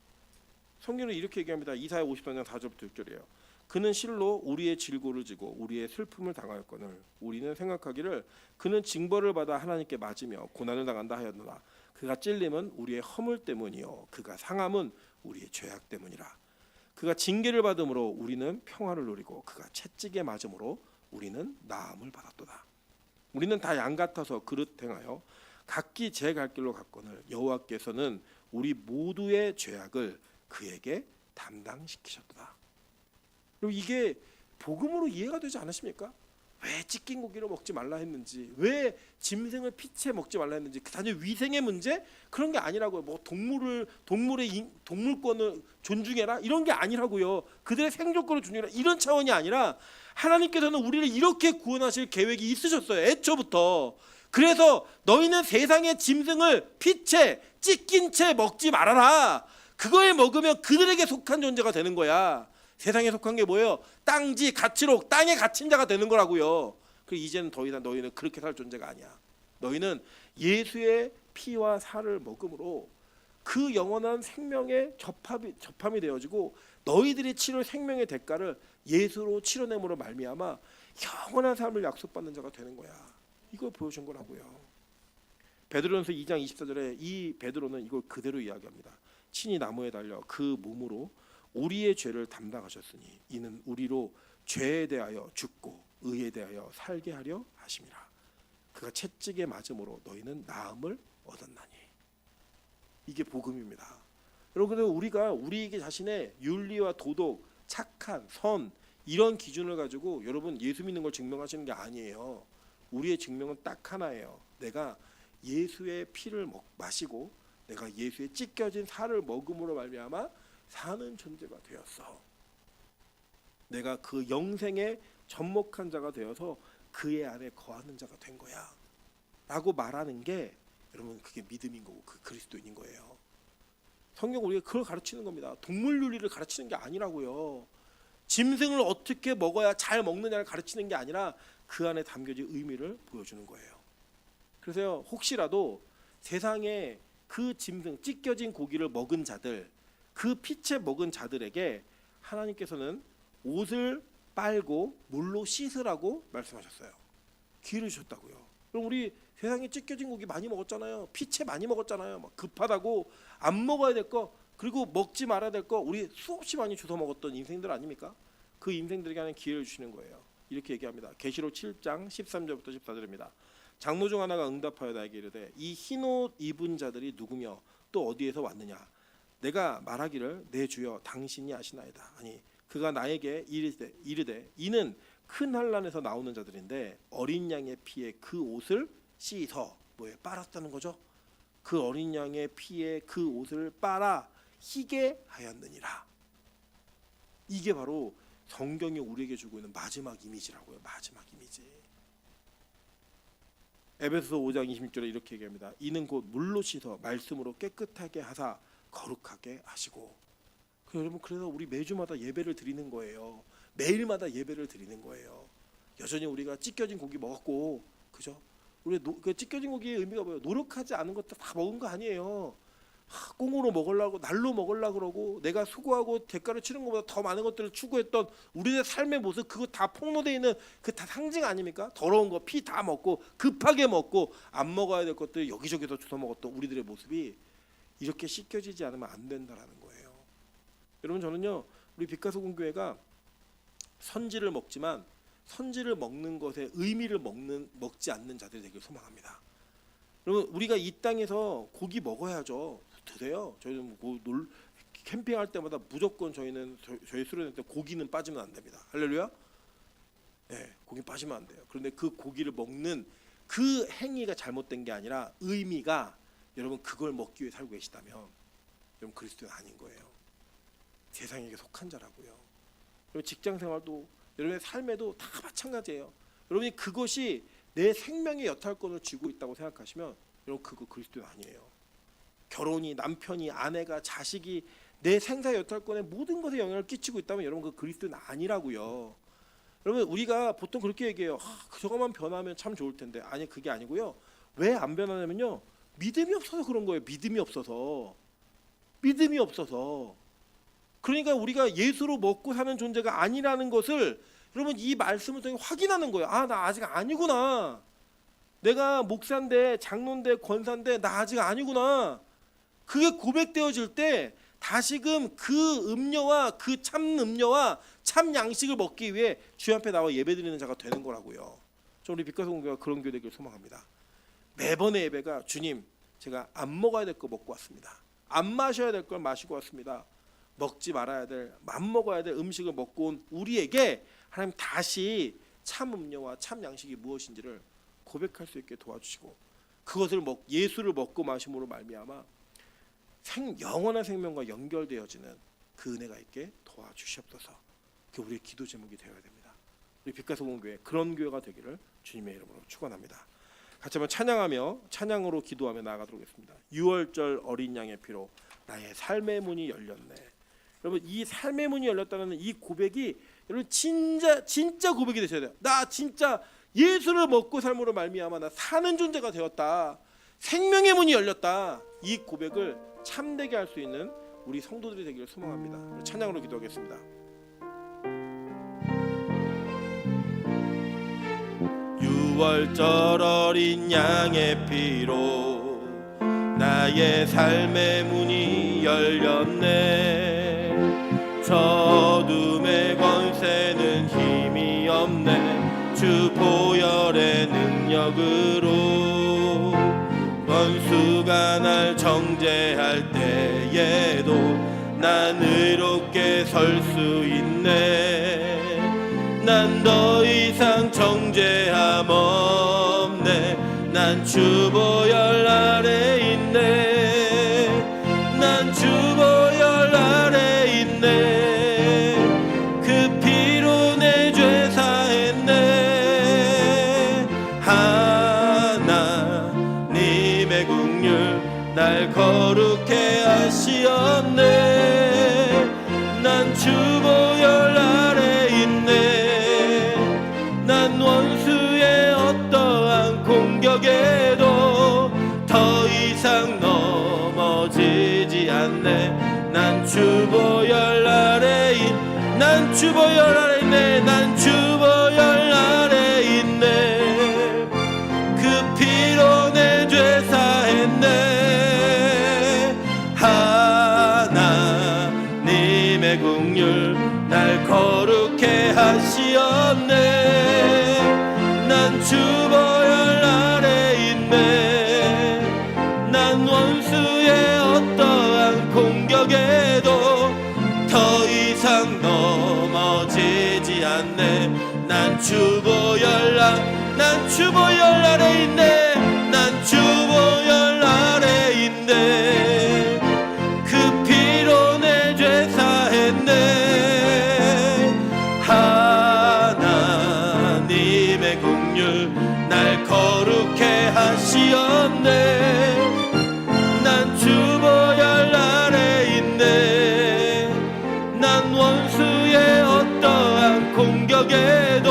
성경은 이렇게 얘기합니다. 이사야 54장 4절부터 6절이에요. 그는 실로 우리의 질고를 지고 우리의 슬픔을 당하였거늘 우리는 생각하기를 그는 징벌을 받아 하나님께 맞으며 고난을 당한다 하였노라. 그가 찔림은 우리의 허물 때문이요 그가 상함은 우리의 죄악 때문이라. 그가 징계를 받음으로 우리는 평화를 누리고 그가 채찍에 맞음으로 우리는 나음을 받았도다. 우리는 다 양 같아서 그릇 행하여 각기 제 갈 길로 갔거늘 여호와께서는 우리 모두의 죄악을 그에게 담당시키셨다. 그리고 이게 복음으로 이해가 되지 않으십니까? 왜 찢긴 고기를 먹지 말라 했는지, 왜 짐승을 피채 먹지 말라 했는지, 그 단지 위생의 문제 그런 게 아니라고요. 뭐 동물권을 존중해라 이런 게 아니라고요. 그들의 생존권을 존중해라 이런 차원이 아니라 하나님께서는 우리를 이렇게 구원하실 계획이 있으셨어요. 애초부터. 그래서 너희는 세상의 짐승을 피채 찢긴 채 먹지 말아라. 그거에 먹으면 그들에게 속한 존재가 되는 거야. 세상에 속한 게 뭐예요? 땅지, 가치록, 땅에 갇힌 자가 되는 거라고요. 그 이제는 더 이상 너희는 그렇게 살 존재가 아니야. 너희는 예수의 피와 살을 먹음으로 그 영원한 생명의 접함이 되어지고 너희들이 치를 생명의 대가를 예수로 치러냄으로 말미암아 영원한 삶을 약속받는 자가 되는 거야. 이걸 보여준 거라고요. 베드로전서 2장 24절에 이 베드로는 이걸 그대로 이야기합니다. 친히 나무에 달려 그 몸으로 우리의 죄를 담당하셨으니 이는 우리로 죄에 대하여 죽고 의에 대하여 살게 하려 하심이라. 그가 채찍에 맞음으로 너희는 나음을 얻었나니. 이게 복음입니다. 여러분, 우리가 우리 자신의 윤리와 도덕, 착한, 선 이런 기준을 가지고 여러분 예수 믿는 걸 증명하시는 게 아니에요. 우리의 증명은 딱 하나예요. 내가 예수의 피를 마시고 내가 예수의 찢겨진 살을 먹음으로 말미암아 사는 존재가 되었어. 내가 그 영생에 접목한 자가 되어서 그의 안에 거하는 자가 된 거야 라고 말하는 게 여러분 그게 믿음인 거고 그 그리스도인인 거예요. 성경 우리가 그걸 가르치는 겁니다. 동물 윤리를 가르치는 게 아니라고요. 짐승을 어떻게 먹어야 잘 먹느냐를 가르치는 게 아니라 그 안에 담겨진 의미를 보여주는 거예요. 그래서 혹시라도 세상에 그 짐승 찢겨진 고기를 먹은 자들, 그 피채 먹은 자들에게 하나님께서는 옷을 빨고 물로 씻으라고 말씀하셨어요. 기회를 주셨다고요. 그럼 우리 세상에 찢겨진 고기 많이 먹었잖아요. 피채 많이 먹었잖아요. 막 급하다고 안 먹어야 될 거, 그리고 먹지 말아야 될 거 우리 수없이 많이 주워 먹었던 인생들 아닙니까? 그 인생들에게 하는 기회를 주시는 거예요. 이렇게 얘기합니다. 계시록 7장 13절부터 14절입니다. 장로 중 하나가 응답하여 나에게 이르되 이 흰옷 입은 자들이 누구며 또 어디에서 왔느냐? 내가 말하기를 내 주여 당신이 아시나이다. 아니 그가 나에게 이르되 이는 큰 환난에서 나오는 자들인데 어린 양의 피에 그 옷을 씻어 뭐에 빨았다는 거죠. 그 어린 양의 피에 그 옷을 빨아 희게 하였느니라. 이게 바로 성경이 우리에게 주고 있는 마지막 이미지라고요. 마지막 이미지. 에베소서 5장 26절에 이렇게 얘기합니다. 이는 곧 물로 씻어 말씀으로 깨끗하게 하사 거룩하게 하시고. 여러분 그래서 우리 매주마다 예배를 드리는 거예요. 매일마다 예배를 드리는 거예요. 여전히 우리가 찢겨진 고기 먹었고, 그죠? 우리 그 찢겨진 고기의 의미가 뭐예요? 노력하지 않은 것들 다 먹은 거 아니에요. 꽁으로 먹으려고 날로 먹으려고 그러고 내가 수고하고 대가를 치는 것보다 더 많은 것들을 추구했던 우리의 삶의 모습, 그거 다 폭로되어 있는 그 다 상징 아닙니까? 더러운 거 피 다 먹고 급하게 먹고 안 먹어야 될 것들 여기저기서 주워 먹었던 우리들의 모습이 이렇게 씻겨지지 않으면 안 된다라는 거예요. 여러분 저는요 우리 빛가소금교회가 선지를 먹지만 선지를 먹는 것에 의미를 먹지 않는 자들이 되길 소망합니다. 여러분 우리가 이 땅에서 고기 먹어야죠. 드세요. 저희는 캠핑할 때마다 무조건 저희 수련회 때 고기는 빠지면 안 됩니다. 할렐루야. 네, 고기 빠지면 안 돼요. 그런데 그 고기를 먹는 그 행위가 잘못된 게 아니라 의미가 여러분 그걸 먹기 위해 살고 계시다면 여러분 그리스도는 아닌 거예요. 세상에게 속한 자라고요. 여러분 직장 생활도 여러분의 삶에도 다 마찬가지예요. 여러분이 그것이 내 생명의 여탈권을 쥐고 있다고 생각하시면 여러분 그거 그리스도는 아니에요. 결혼이 남편이 아내가 자식이 내 생사의 여탈권에 모든 것에 영향을 끼치고 있다면 여러분 그 그리스도는 아니라고요. 여러분 우리가 보통 그렇게 얘기해요. 저것만 변하면 참 좋을 텐데. 아니 그게 아니고요. 왜 안 변하냐면요. 믿음이 없어서 그런 거예요. 믿음이 없어서. 그러니까 우리가 예수로 먹고 사는 존재가 아니라는 것을 여러분 이 말씀을 통해 확인하는 거예요. 아, 나 아직 아니구나. 내가 목사인데 장로인데 권사인데 나 아직 아니구나. 그게 고백되어질 때 다시금 그 음료와 그 참 음료와 참 양식을 먹기 위해 주님 앞에 나와 예배드리는 자가 되는 거라고요. 저 우리 빛가소금교회가 그런 교회 되길 소망합니다. 매번의 예배가 주님 제가 안 먹어야 될 거 먹고 왔습니다. 안 마셔야 될 걸 마시고 왔습니다. 먹지 말아야 될, 맘먹어야 될 음식을 먹고 온 우리에게 하나님 다시 참 음료와 참 양식이 무엇인지를 고백할 수 있게 도와주시고, 그것을 예수를 먹고 마심으로 말미암아 영원한 생명과 연결되어지는 그 은혜가 있게 도와주시옵소서. 그게 우리의 기도 제목이 되어야 됩니다. 우리 빛가서공교회 그런 교회가 되기를 주님의 이름으로 축원합니다. 같이 한번 찬양하며 찬양으로 기도하며 나아가도록 하겠습니다. 6월절 어린 양의 피로 나의 삶의 문이 열렸네. 여러분, 이 삶의 문이 열렸다는 이 고백이 여러분 진짜 고백이 되셔야 돼요. 나 진짜 예수를 먹고 삶으로 말미암아 나 사는 존재가 되었다. 생명의 문이 열렸다. 이 고백을 참되게 할 수 있는 우리 성도들이 되기를 소망합니다. 찬양으로 기도하겠습니다. 유월절 어린 양의 피로 나의 삶의 문이 열렸네. 저 어둠의 권세는 힘이 없네. 주 보혈의 능력으로 원수가 날 정죄할 때에도 난 의롭게 설 수 있네. 난 더 이상 정죄함 없네. 난 주 보혈 아래 있네. 난 주 보혈 아래 있네. 그 피로 내 죄 사했네. 하나님의 긍휼 날 거룩해 하시었네. 난 주 보혈 아래 있네. 난 원수의 어떠한 공격에도 더 이상 넘어지지 않네. 난 주 보혈 아래 난 주 보혈 아래 있네. 난 주 보혈 아래 있네. 그 피로 내 죄 사했네. 하나님의 긍휼 날 거룩해 하시었네. 난 주 보혈 아래 있네. 난 원수의 어떠한 공격에도 더 이상 넘어지지 않네. 난 주 보혈 난 주 보혈 아래 있네. 난 주 보혈 아래 있네. 그 피로 내 죄 사했네. 하나님의 긍휼 날 거룩해 하시었네. 난 주 보혈 아래 있네. 난 원수의 어떠한 공격에도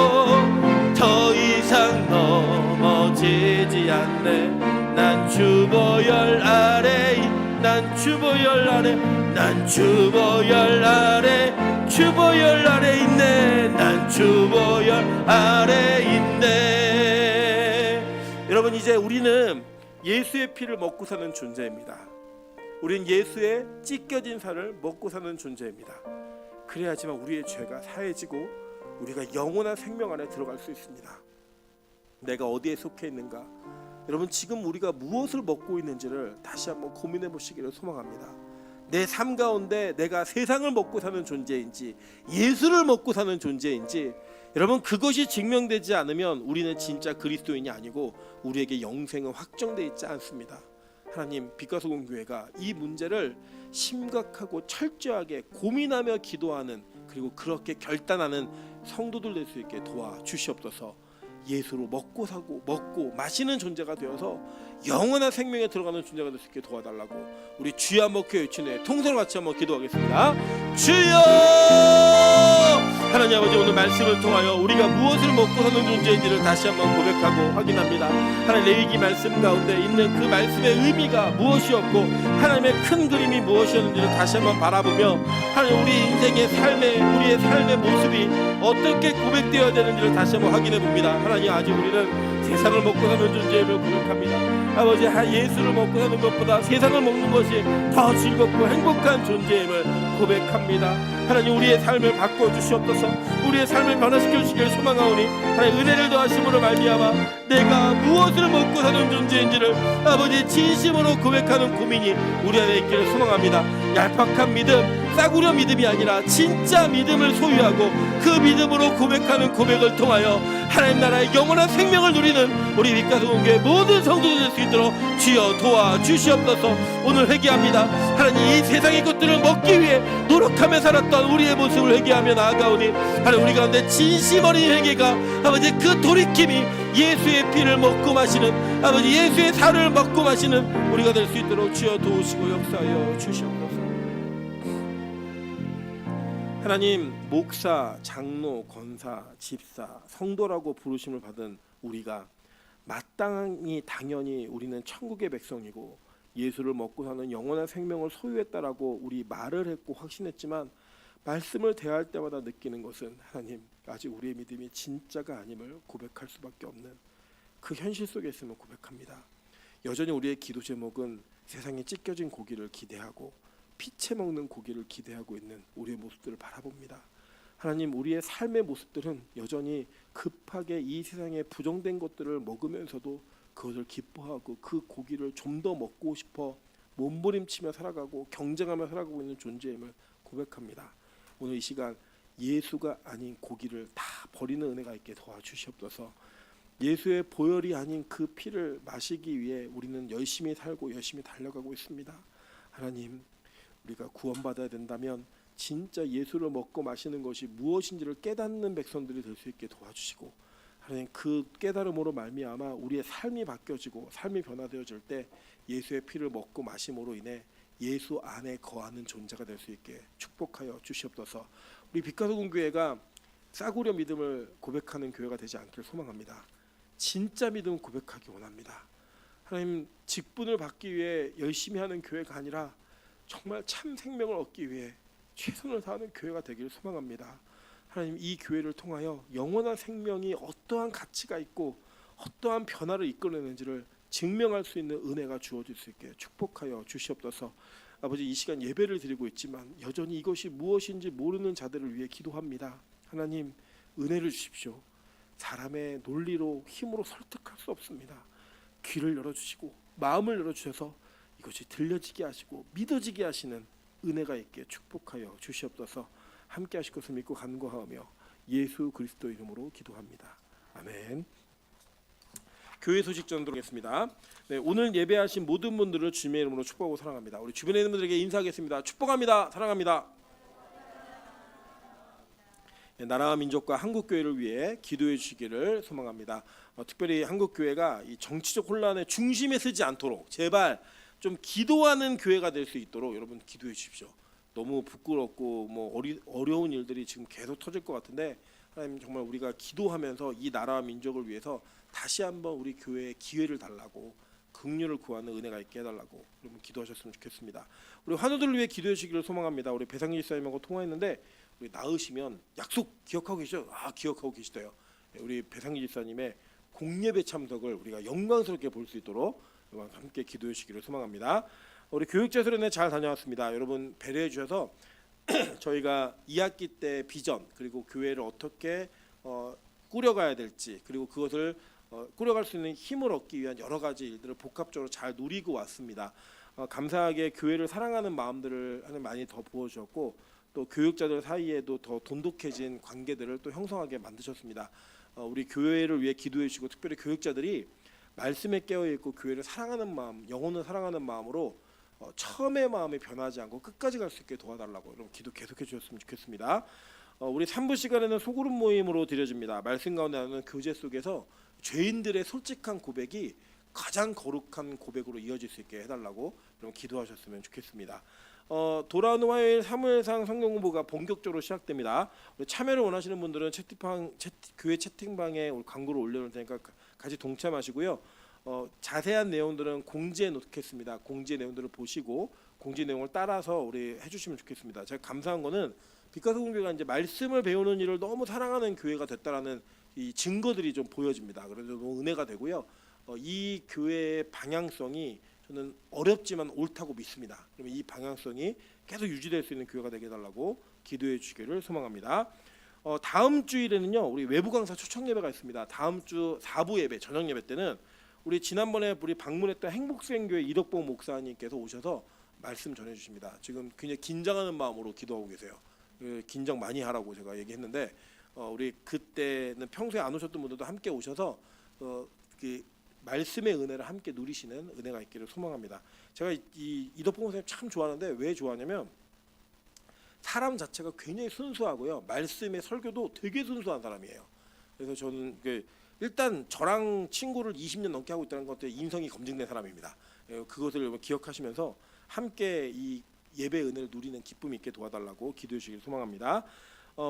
더 이상 넘어지지 않네. 난 주 보혈 아래 난 주 보혈 아래 난 주 보혈 아래 주 보혈 아래 있네. 난 주 보혈 아래 있네. 여러분, 이제 우리는 예수의 피를 먹고 사는 존재입니다. 우리는 예수의 찢겨진 살을 먹고 사는 존재입니다. 그래야지만 우리의 죄가 사해지고 우리가 영원한 생명 안에 들어갈 수 있습니다. 내가 어디에 속해 있는가? 여러분, 지금 우리가 무엇을 먹고 있는지를 다시 한번 고민해 보시기를 소망합니다. 내 삶 가운데 내가 세상을 먹고 사는 존재인지 예수를 먹고 사는 존재인지, 여러분, 그것이 증명되지 않으면 우리는 진짜 그리스도인이 아니고 우리에게 영생은 확정되어 있지 않습니다. 하나님, 빛가소공교회가 이 문제를 심각하고 철저하게 고민하며 기도하는, 그리고 그렇게 결단하는 성도들 될 수 있게 도와주시옵소서. 예수로 먹고 사고 먹고 마시는 존재가 되어서 영원한 생명에 들어가는 존재가 될 수 있게 도와달라고 우리 주여 한번 교회 외치네 통성으로 같이 한번 기도하겠습니다. 주여! 하나님 아버지, 오늘 말씀을 통하여 우리가 무엇을 먹고 사는 존재인지를 다시 한번 고백하고 확인합니다. 하나님, 레위기 말씀 가운데 있는 그 말씀의 의미가 무엇이었고 하나님의 큰 그림이 무엇이었는지를 다시 한번 바라보며, 하나님, 우리 인생의 우리의 삶의 모습이 어떻게 고백되어야 되는지를 다시 한번 확인해 봅니다. 하나님, 아직 우리는 세상을 먹고 사는 존재임을 고백합니다. 아버지 예수를 먹고 사는 것보다 세상을 먹는 것이 더 즐겁고 행복한 존재임을 고백합니다. 하나님 우리의 삶을 바꿔주시옵소서. 우리의 삶을 변화시켜 주시기를 소망하오니 하나님 은혜를 더하심으로 말미암아 내가 무엇을 먹고 사는 존재인지를 아버지 진심으로 고백하는 고민이 우리 안에 있기를 소망합니다. 얄팍한 믿음, 싸구려 믿음이 아니라 진짜 믿음을 소유하고 그 믿음으로 고백하는 고백을 통하여 하나님 나라의 영원한 생명을 누리는 우리 빛가서공교회 모든 성도들 될 수 있도록 주여 도와주시옵소서. 오늘 회개합니다. 하나님 이 세상의 것들을 먹기 위해 노력하며 살았던 우리의 모습을 회개하며 나아가오니 하나님 우리 가운데 진심 어린 회개가 아버지 그 돌이킴이 예수의 피를 먹고 마시는 아버지 예수의 살을 먹고 마시는 우리가 될 수 있도록 주여 도우시고 역사하여 주시옵소서. 하나님 목사, 장로, 권사, 집사, 성도라고 부르심을 받은 우리가 마땅히 당연히 우리는 천국의 백성이고 예수를 먹고 사는 영원한 생명을 소유했다라고 우리 말을 했고 확신했지만 말씀을 대할 때마다 느끼는 것은 하나님 아직 우리의 믿음이 진짜가 아님을 고백할 수밖에 없는 그 현실 속에 있음을 고백합니다. 여전히 우리의 기도 제목은 세상에 찢겨진 고기를 기대하고 피채 먹는 고기를 기대하고 있는 우리의 모습들을 바라봅니다. 하나님 우리의 삶의 모습들은 여전히 급하게 이 세상에 부정된 것들을 먹으면서도 그것을 기뻐하고 그 고기를 좀 더 먹고 싶어 몸부림치며 살아가고 경쟁하며 살아가고 있는 존재임을 고백합니다. 오늘 이 시간 예수가 아닌 고기를 다 버리는 은혜가 있게 도와주시옵소서. 예수의 보혈이 아닌 그 피를 마시기 위해 우리는 열심히 살고 열심히 달려가고 있습니다. 하나님 우리가 구원받아야 된다면 진짜 예수를 먹고 마시는 것이 무엇인지를 깨닫는 백성들이 될 수 있게 도와주시고 하나님 그 깨달음으로 말미암아 우리의 삶이 바뀌어지고 삶이 변화되어질 때 예수의 피를 먹고 마심으로 인해 예수 안에 거하는 존재가 될 수 있게 축복하여 주시옵소서. 우리 빛가서공교회가 싸구려 믿음을 고백하는 교회가 되지 않기를 소망합니다. 진짜 믿음 고백하기 원합니다. 하나님 직분을 받기 위해 열심히 하는 교회가 아니라 정말 참 생명을 얻기 위해 최선을 다하는 교회가 되기를 소망합니다. 하나님 이 교회를 통하여 영원한 생명이 어떠한 가치가 있고 어떠한 변화를 이끌어내는지를 증명할 수 있는 은혜가 주어질 수 있게 축복하여 주시옵소서. 아버지 이 시간 예배를 드리고 있지만 여전히 이것이 무엇인지 모르는 자들을 위해 기도합니다. 하나님 은혜를 주십시오. 사람의 논리로 힘으로 설득할 수 없습니다. 귀를 열어주시고 마음을 열어주셔서 이것이 들려지게 하시고 믿어지게 하시는 은혜가 있게 축복하여 주시옵소서. 함께 하실 것을 믿고 간구하며 예수 그리스도 이름으로 기도합니다. 아멘. 교회 소식 전하겠습니다. 네, 오늘 예배하신 모든 분들을 주님의 이름으로 축복하고 사랑합니다. 우리 주변에 있는 분들에게 인사하겠습니다. 축복합니다. 사랑합니다. 네, 나라와 민족과 한국교회를 위해 기도해 주시기를 소망합니다. 특별히 한국교회가 이 정치적 혼란의 중심에 서지 않도록 제발 좀 기도하는 교회가 될 수 있도록 여러분 기도해 주십시오. 너무 부끄럽고 어려운 일들이 지금 계속 터질 것 같은데 하나님 정말 우리가 기도하면서 이 나라와 민족을 위해서 다시 한번 우리 교회에 기회를 달라고 긍휼을 구하는 은혜가 있게 해달라고 여러분 기도하셨으면 좋겠습니다. 우리 환우들을 위해 기도해 주시기를 소망합니다. 우리 배상기 집사님하고 통화했는데 우리 나으시면 약속 기억하고 계시죠? 기억하고 계시대요. 우리 배상기 집사님의 공예배 참석을 우리가 영광스럽게 볼 수 있도록 함께 기도해 주시기를 소망합니다. 우리 교육제설에 잘 다녀왔습니다. 여러분 배려해 주셔서 저희가 2학기 때 비전 그리고 교회를 어떻게 꾸려가야 될지 그리고 그것을 꾸려갈 수 있는 힘을 얻기 위한 여러 가지 일들을 복합적으로 잘 누리고 왔습니다. 감사하게 교회를 사랑하는 마음들을 하나님 많이 더 부어주셨고 또 교육자들 사이에도 더 돈독해진 관계들을 또 형성하게 만드셨습니다. 우리 교회를 위해 기도해 주시고 특별히 교육자들이 말씀에 깨어있고 교회를 사랑하는 마음, 영혼을 사랑하는 마음으로 처음의 마음이 변하지 않고 끝까지 갈 수 있게 도와달라고 여러분 기도 계속해 주셨으면 좋겠습니다. 우리 3부 시간에는 소그룹 모임으로 드려집니다. 말씀 가운데 나누는 교제 속에서 죄인들의 솔직한 고백이 가장 거룩한 고백으로 이어질 수 있게 해달라고 여러분 기도하셨으면 좋겠습니다. 돌아오는 화요일 사무엘상 성경 공부가 본격적으로 시작됩니다. 참여를 원하시는 분들은 교회 채팅방에 광고를 올려놓을 테니까 같이 동참하시고요. 자세한 내용들은 공지에 놓겠습니다. 공지 내용들을 보시고 공지 내용을 따라서 우리 해주시면 좋겠습니다. 제가 감사한 거는 빛가서공교회가 이제 말씀을 배우는 일을 너무 사랑하는 교회가 됐다라는 이 증거들이 좀 보여집니다. 그래서 너무 은혜가 되고요. 이 교회의 방향성이 저는 어렵지만 옳다고 믿습니다. 그러면 이 방향성이 계속 유지될 수 있는 교회가 되게 해달라고 기도해 주시기를 소망합니다. 다음 주일에는요 우리 외부 강사 초청 예배가 있습니다. 다음 주 4부 예배 저녁 예배 때는 우리 지난번에 우리 방문했던 행복수행교회 이덕봉 목사님께서 오셔서 말씀 전해 주십니다. 지금 굉장히 긴장하는 마음으로 기도하고 계세요. 긴장 많이 하라고 제가 얘기했는데 우리 그때는 평소에 안 오셨던 분들도 함께 오셔서 그 말씀의 은혜를 함께 누리시는 은혜가 있기를 소망합니다. 제가 이 이덕봉 목사님 참 좋아하는데 왜 좋아하냐면 사람 자체가 굉장히 순수하고요. 말씀의 설교도 되게 순수한 사람이에요. 그래서 저는 일단 저랑 친구를 20년 넘게 하고 있다는 것에 인성이 검증된 사람입니다. 그것을 기억하시면서 함께 이 예배 은혜를 누리는 기쁨이 있게 도와달라고 기도해 주시길 소망합니다.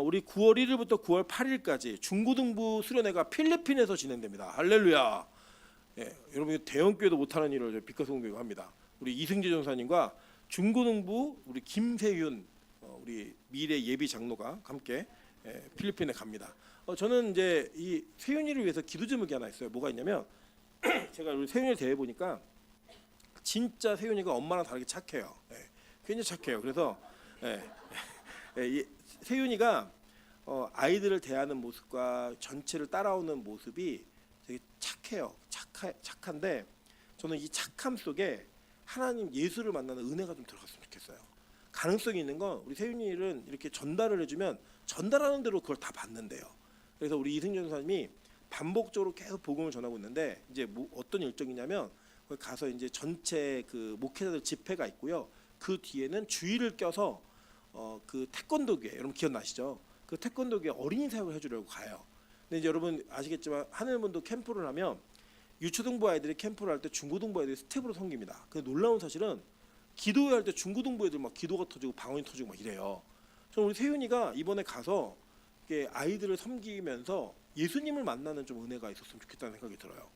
우리 9월 1일부터 9월 8일까지 중고등부 수련회가 필리핀에서 진행됩니다. 할렐루야. 여러분 대형교회도 못하는 일을 빛가소금교회가 합니다. 우리 이승재 전사님과 중고등부 우리 김세윤 우리 미래 예비 장로가 함께 필리핀에 갑니다. 저는 이제 이 세윤이를 위해서 기도 제목이 하나 있어요. 뭐가 있냐면 제가 우리 세윤이를 대해 보니까 진짜 세윤이가 엄마랑 다르게 착해요. 굉장히 착해요. 그래서 세윤이가 아이들을 대하는 모습과 전체를 따라오는 모습이 되게 착해요. 착한데 저는 이 착함 속에 하나님 예수를 만나는 은혜가 좀 들어갔으면 좋겠어요. 가능성이 있는 건 우리 세윤이는 이렇게 전달을 해주면 전달하는 대로 그걸 다 받는데요. 그래서 우리 이승준 선생님이 반복적으로 계속 복음을 전하고 있는데 이제 어떤 일정이냐면 거기 가서 이제 전체 그 목회자들 집회가 있고요. 그 뒤에는 주일을 껴서 그 태권도교회 여러분 기억나시죠? 그 태권도교회 어린이 사역을 해주려고 가요. 근데 이제 여러분 아시겠지만 하늘문도 캠프를 하면 유초등부 아이들이 캠프를 할 때 중고등부 아이들이 스텝으로 섬깁니다. 그 놀라운 사실은 기도회 할 때 중고등부 애들 막 기도가 터지고 방언이 터지고 막 이래요. 저는 우리 세윤이가 이번에 가서 아이들을 섬기면서 예수님을 만나는 좀 은혜가 있었으면 좋겠다는 생각이 들어요.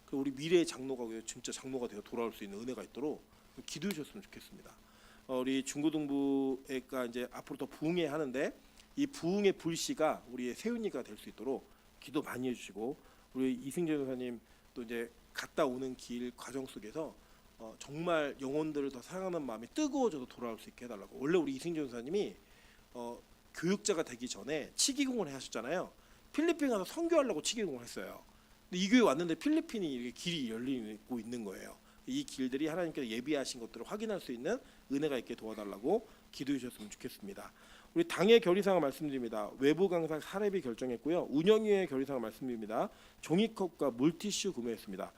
그 우리 미래의 장로가 진짜 장로가 되어 돌아올 수 있는 은혜가 있도록 기도해 주셨으면 좋겠습니다. 우리 중고등부가 이제 앞으로 더 부흥해 하는데 이 부흥의 불씨가 우리의 세윤이가 될 수 있도록 기도 많이 해주시고 우리 이승재 전사님 또 이제 갔다 오는 길 과정 속에서 정말 영혼들을 더 사랑하는 마음이 뜨거워져서 돌아올 수 있게 해달라고. 원래 우리 이승재 전사님이 교육자가 되기 전에 치기공을 하셨잖아요. 필리핀 가서 선교하려고 치기공을 했어요. 근데 이 교회 왔는데 필리핀이 이렇게 길이 열리고 있는 거예요. 이 길들이 하나님께서 예비하신 것들을 확인할 수 있는 은혜가 있게 도와달라고 기도해 주셨으면 좋겠습니다. 우리 당의 결의사항을 말씀드립니다. 외부 강사 사례비 결정했고요. 운영위의 결의사항을 말씀드립니다. 종이컵과 물티슈 구매했습니다.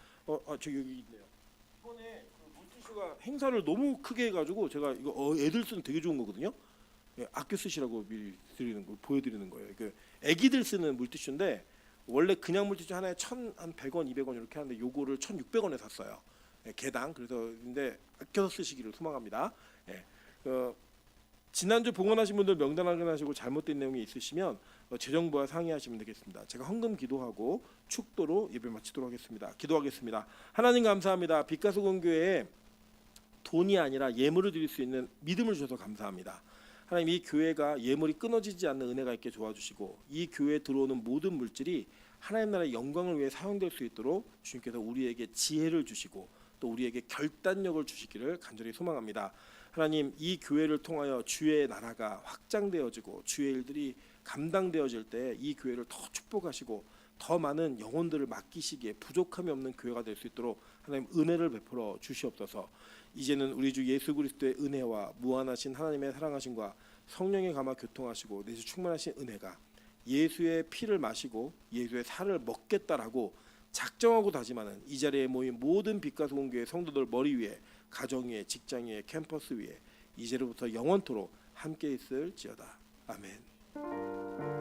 저기 여기 있네요. 이번에 그 물티슈가 행사를 너무 크게 해가지고 제가 이거 애들 쓰는 되게 좋은 거거든요. 아껴 쓰시라고 미리 드리는 거 보여드리는 거예요. 그 애기들 쓰는 물티슈인데 원래 그냥 물티슈 하나에 1,100원, 200원 이렇게 하는데 요거를 1,600원에 샀어요. 개당. 그래서 근데 아껴서 쓰시기를 소망합니다. 지난주 봉헌하신 분들 명단 확인하시고 잘못된 내용이 있으시면 재정부와 상의하시면 되겠습니다. 제가 헌금 기도하고 축도로 예배 마치도록 하겠습니다. 기도하겠습니다. 하나님 감사합니다. 빛가소금교회에 돈이 아니라 예물을 드릴 수 있는 믿음을 주셔서 감사합니다. 하나님 이 교회가 예물이 끊어지지 않는 은혜가 있게 도와주시고 이 교회에 들어오는 모든 물질이 하나님 나라의 영광을 위해 사용될 수 있도록 주님께서 우리에게 지혜를 주시고 또 우리에게 결단력을 주시기를 간절히 소망합니다. 하나님 이 교회를 통하여 주의 나라가 확장되어지고 주의 일들이 감당되어질 때 이 교회를 더 축복하시고 더 많은 영혼들을 맡기시기에 부족함이 없는 교회가 될 수 있도록 하나님 은혜를 베풀어 주시옵소서. 이제는 우리 주 예수 그리스도의 은혜와 무한하신 하나님의 사랑하심과 성령의 감화 교통하시고 내주 충만하신 은혜가 예수의 피를 마시고 예수의 살을 먹겠다라고 작정하고 다짐하는 이 자리에 모인 모든 빛가소금교회 성도들 머리 위에 가정 위에 직장 위에 캠퍼스 위에 이제로부터 영원토록 함께 있을지어다. 아멘.